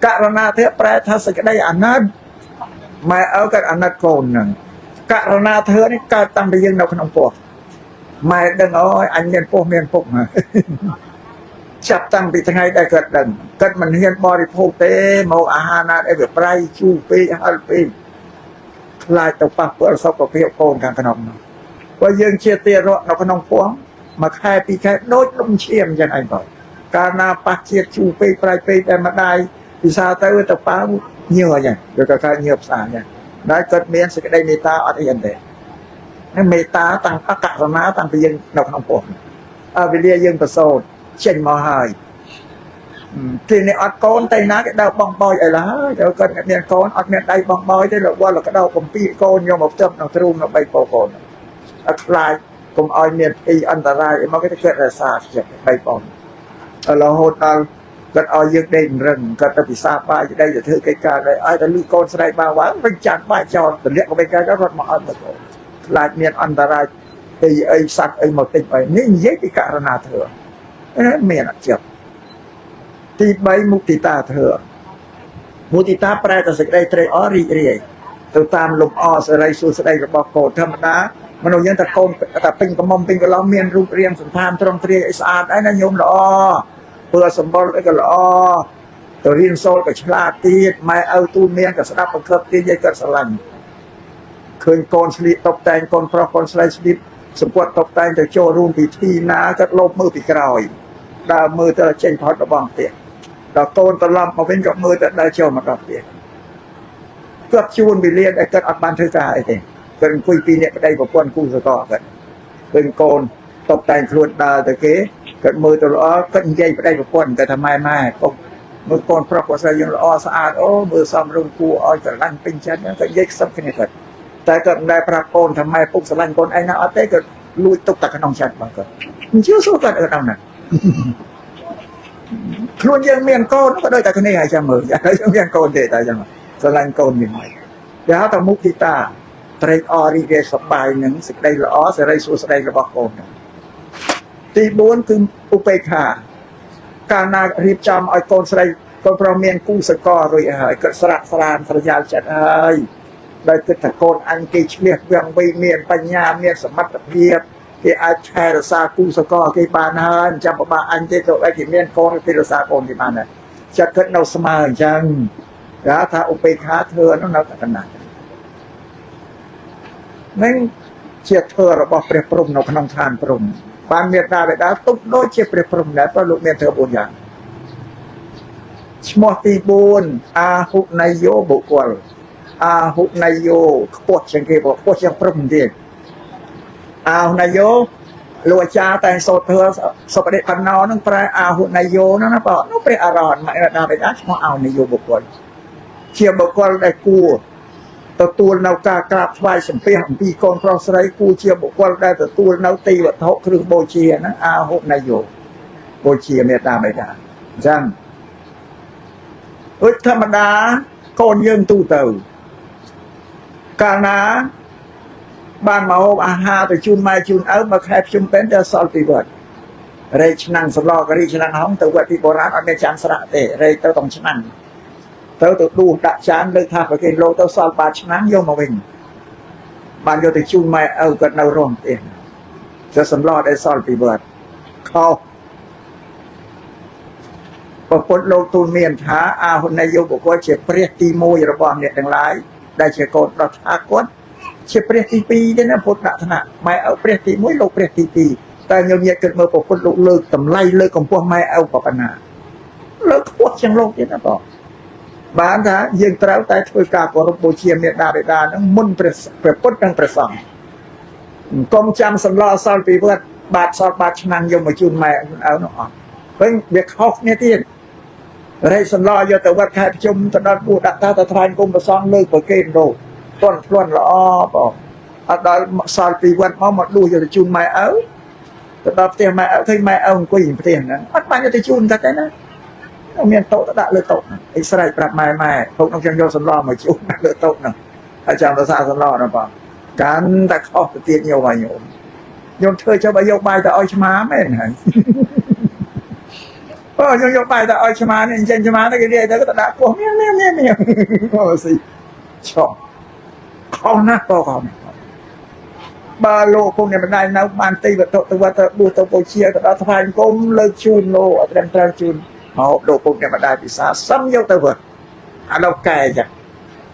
Speaker 1: กะรณาเธอแปลทัศน์ได้อันนั้นไม่เอากับอนาคตนั่นกะรณาเธอนี่การตั้งไปยังเราขนมปอกไม่ดังอันเมียนพวกมาจับตั้งไปทั้งไงได้เกิดดังเกิดมันเฮียนบริโภคเต้โมอาหารได้แบบไรชูปีฮัลปี คลายตัวปะเพื่อสอบเพียวโกนกันขนมว่ายังเชียเตียรเราขนมพวงมาแค่ปีแค่โน้ตลงเชียมยังไงบ่อยการนาปะเชียชูไปปลายไปแต่มาได้พิซาเตอร์ตัวป้าเนื้ออย่างเดี๋ยวก็แค่เนื้อสารอย่างได้เกิดเมียนสิ่งใดเมตตาอันยันเดนั่นเมตตาต่างอากาศสนาต่างไปยังเราขนมพวงวิเลียยังประโสดเช่นมหายทีนี้อัดโกนไตนักดาวบองบอยไอ้ละเดี๋ยวก็เมียนโกนอัดเมียนได้บองบอยได้หรือว่าเราก็ดาวผมปีโกนยอมบอกเติมเราทรูเราใบโปโกนอัดลายผมเอาเมียนปีอันตรายมันก็จะเกิดระสาเจ็บใบปอนเราโหดเอาก็เอายึดเด่นเรื่องก็จะพิซซ่าป้าจะได้จะถือไกลๆเลยไอ้แต่ลูกโกนสไลด์มาว่าเป็นจานป้ายจอแต่เรียกว่าเป็นการรถมาเอาหมดลายเมียนอันตรายไอ้สัตว์ไอ้หมดติดไปนี่เยอะที่การนาเถอะนั่นเมียนเจ็บที่ใบมุติตาเธอมุติตาแปลแต่สิ่งใดเตรอรีเรียตัวตามลมอ้อสไลสู่สไลกระบอกโกธรรมดามนุษย์ยังตะโกนแต่เป็นกระมอมเป็นกระล้อมเมียนรูปเรียงสุนทานตรงเตรียสะอาดไอ้นั่นโยมละอ้อเพื่อสมบูรณ์ไอ้ก็ละอ้อตัวเรียนโซลกับฉลาดตีไม่เอาตูเมียนกับสนับประคับตีใหญ่กับสลังคืนโกนสลิดตกแต่งโกนเพราะโกนสไลสลิดสมบูรณ์ตกแต่งแต่โจรูมปีที่นาก็ลบมือปีกรอยดาวมือแต่เช่นพอดระบองเตียเราโกนตะลำมาเป็นกับมือแต่ได้เชี่ยวมากับเตียเกือบชูนไปเรียนไอ้กันอัดบันเทกาไอ้เองเป็นคุยปีเนี่ยก็ได้กับคนกู้สตอกันเป็นโกนตกแต่งครุฑดาวตะเกียกันมือตัวล้อก็ยิ่งใหญ่ไปได้กับคนแต่ทำไมไม่ก็มือโกนเพราะว่าใส่ยังล้อสะอาดโอ้มือซ้ำรุ่งกูอ้อยกับลันเป็นชั้นนั้นก็ยิ่งซ้ำขึ้นกันแต่ก็ได้พระโกนทำไมปุ๊บสลันโกนไอ้น่าเอาเต้ก็ลุยตกตะขนองชั้นบางคนมันเชื่อสู้กันเอาหนักครุฑยังเมียนโกนก็ได้แต่คนนี้หายใจมืออย่างไรยังเมียนโกนเด็ดแต่ยังสลันโกนยังไงเดี๋ยวแต่มุกิตาเตรอรีเดสบายหนึ่งสิ่งใดละอ้อสิ่งใดสู้สิ่งใดระบอกโกนที่บุญคืออุเบกขาการนารีบจำไอ้โกนสิ่งใดคนประเมียนกู้สกอรวยหายก็สระสลานสระยาจัดหายได้กิจโกนอังกิเมียนเวียงวิเมียนปัญญาเมียนสมัติเพียบที่อาชายรักษากู้สกอที่บานหานจำประมาอันที่ตัวไอ้ที่เมียนโกนที่รักษาโกนที่บ้านน่ะจะเกิดเราสมาร์จังแล้วถ้าอุเบกขาเธอต้องเราขนาดนั่นเชี่ยเธอเราบอกเปรียบปรุงเราขนมทานปรุงบานเมียดาไปได้ตุ๊กโดยเชี่ยเปรียบปรุงแล้วก็ลูกเมียเธอบุญอย่างชมอตีบุญอาหุนายโยบุกวลอาหุนายโยขวดเชียงเกบอกขวดเชียงปรุงเดียอาหุนายโยลัวจ้าแต่โซเธอสปเดปันนอนั่งแปลอาหุนายโยนั่นนะปะนั่งเป็นอารอนมาเมียดาไปได้ชมอาหุนายโยบุกวลเชี่ยบุกวลได้กู้ตัวเรากากราบไหว้สัมเปียงปีกองพระสไลกูเชียบุกวลได้ตัวเราตีวัตถุครึ่งโบเชียนะอาหุนายโยโบเชียเมตตาไม่ได้จังธรรมดาโกนยังตู้เต่ากานาบ้านมาโฮอาหาไปชุนไม้ชุนเอามาแคบชุนเป็นจะสอลปีวัดเรชนังสลอกรีชนังห้องตัววัดที่โบราณอันเป็นจานสระเตะเรยต้องชนังเธอตัวดูดักจานเลยท่าไปกินโลตัวสอลบาชนังโยมาวิ่งบ้านโยติชุนไม้เอากันเอาร่องเองจะสำรอได้สอลปีวัดเขาพอพ้นโลกตูนเมียนท้าอาหุนายโยบอกว่าเจ็บเปรี้ยตีโมยระบองเนี่ยทั้งหลายได้เชื่อโกนเราท้ากดเจ็บเปรี้ยตีปีได้นะพุทธะธนะไม่เอาเปรี้ยตีมวยโลกเปรี้ยตีปีแต่โยมเนี่ยเกิดมาพอพ้นโลกเลิกตำไล่เลิกของพวกไม่เอาปปนาเลิกพวกเชียงโลกเนี่ยนะบอกบ้านท้ายังเต้าแต่ช่วยกากรบโบเชียมเนี่ยดาไปดานั่งมุ่นเปรี้ยพุทธนั่งเปรี้ยสองกองจำสำล้อซอลปีเพื่อบาดซอลบาดชนังโยมมาจุนไม่เอาเนาะเพิ่งเด็กฮอกเนี่ยที่ไรสำล้อโยแต่วัดแค่ชมตอนนั้นพูดตาตะทานกุมประซองเลิกประเกณฑ์โดต้นพล้วนละอ้อบอกอันนั้นซาลปีวันมาหมดดูอยู่ในจุนไม่เอาแต่ตอนเตียงไม่เอาที่ไม่เอาก็ยิงเตียงนั้นอันมันจะจุนกันนะเอาเมียนโตตะเลยโตอิสราเอลปรับไม่พวกน้องจังโยสำล้อมาจุนเลยโตนะอาจารย์ภาษาสำล้อนะป่ะการตะข้อเตียงโยมาโยมเธอจะไปโยกใบแต่อ้อยชมาไม่ไหนยกไปแต่อ้อยชมาเนี่ยเช่นชมาตะกี้เดียแต่ก็ตะดาพวกเมียก็สิชอบเขาหน้าก็เขาบาโลพวกเนี่ยมันได้นะมันตีแบบตัวดูตัวโปเชียแต่เราทพานก้มเลิกชูนโลเต็มชูนเอาโลพวกเนี่ยมันได้พิซซ่าซ้ำยกตัวเบิดเราแก่จ้ะ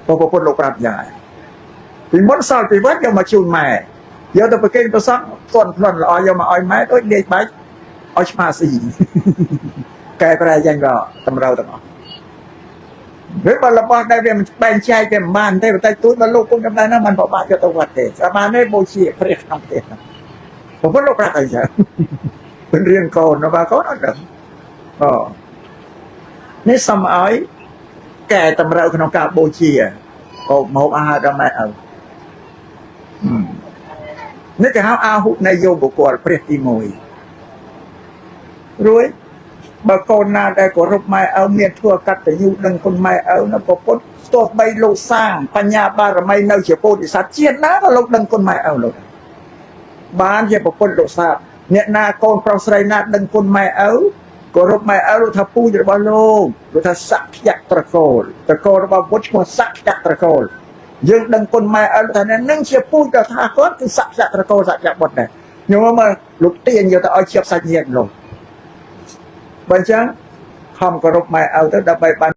Speaker 1: พอพวกโลปรับใหญ่ ពីមុនសល់ពីវត្តយកមកជូនម៉ែយកទៅប្រគេនព្រះសង្ឃទាន់ផ្លន់ល្អយកមកឲ្យម៉ែដូចលេខបាច់ឲ្យឆ្មាស៊ីកែប្រែយ៉ាងក៏តម្រូវទាំងអស់ឬបើរបស់ដែលវាមិនបែងចែកវាមិនបានទេបន្តិចតួចបើលោកគុំចំណាយនោះมันពិបាកយកទៅវត្តទេស្មានទេបូជាព្រះក្នុងប្រទេសហ្នឹងព្រោះលោកប្រាប់អីចឹងเป็นเรื่องកូនរបស់កូនអត់ដឹងនេះសូមឲ្យកែតម្រូវក្នុងការបូជាមកអាហារដល់ម៉ែឪនេះគេហៅអាហុនៃយោបុគ្គលព្រះទី1រួចបើកូនណាដែលគោរពម៉ែឪមានធัวកតញ្ញូដឹងគុណម៉ែឪនៅប្រពុតស្ទោះបីលោកសាងបញ្ញាបារមីនៅជាពោធិសត្វជាតិណាក៏លោកដឹងគុណម៉ែឪលោកបានជាប្រពុតលោកសាអ្នកណាកូនប្រុសស្រីណាដឹងគុណម៉ែឪគោរពម៉ែឪលោកថាពូជរបស់លោកថាសក្យត្រកូលរបស់ពុទ្ធឈ្មោះសក្យត្រកូលយើងដឹងគុណម៉ែឪថានឹងជាពូជដល់ថាគាត់គឺសក្យត្រកូលសក្យបុត្រដែរញោមមកលោកទាញយកទៅឲ្យជាប់សាច់ញាតិលោកបើអញ្ចឹងខំគោរពម៉ែឪទៅដើម្បីបាន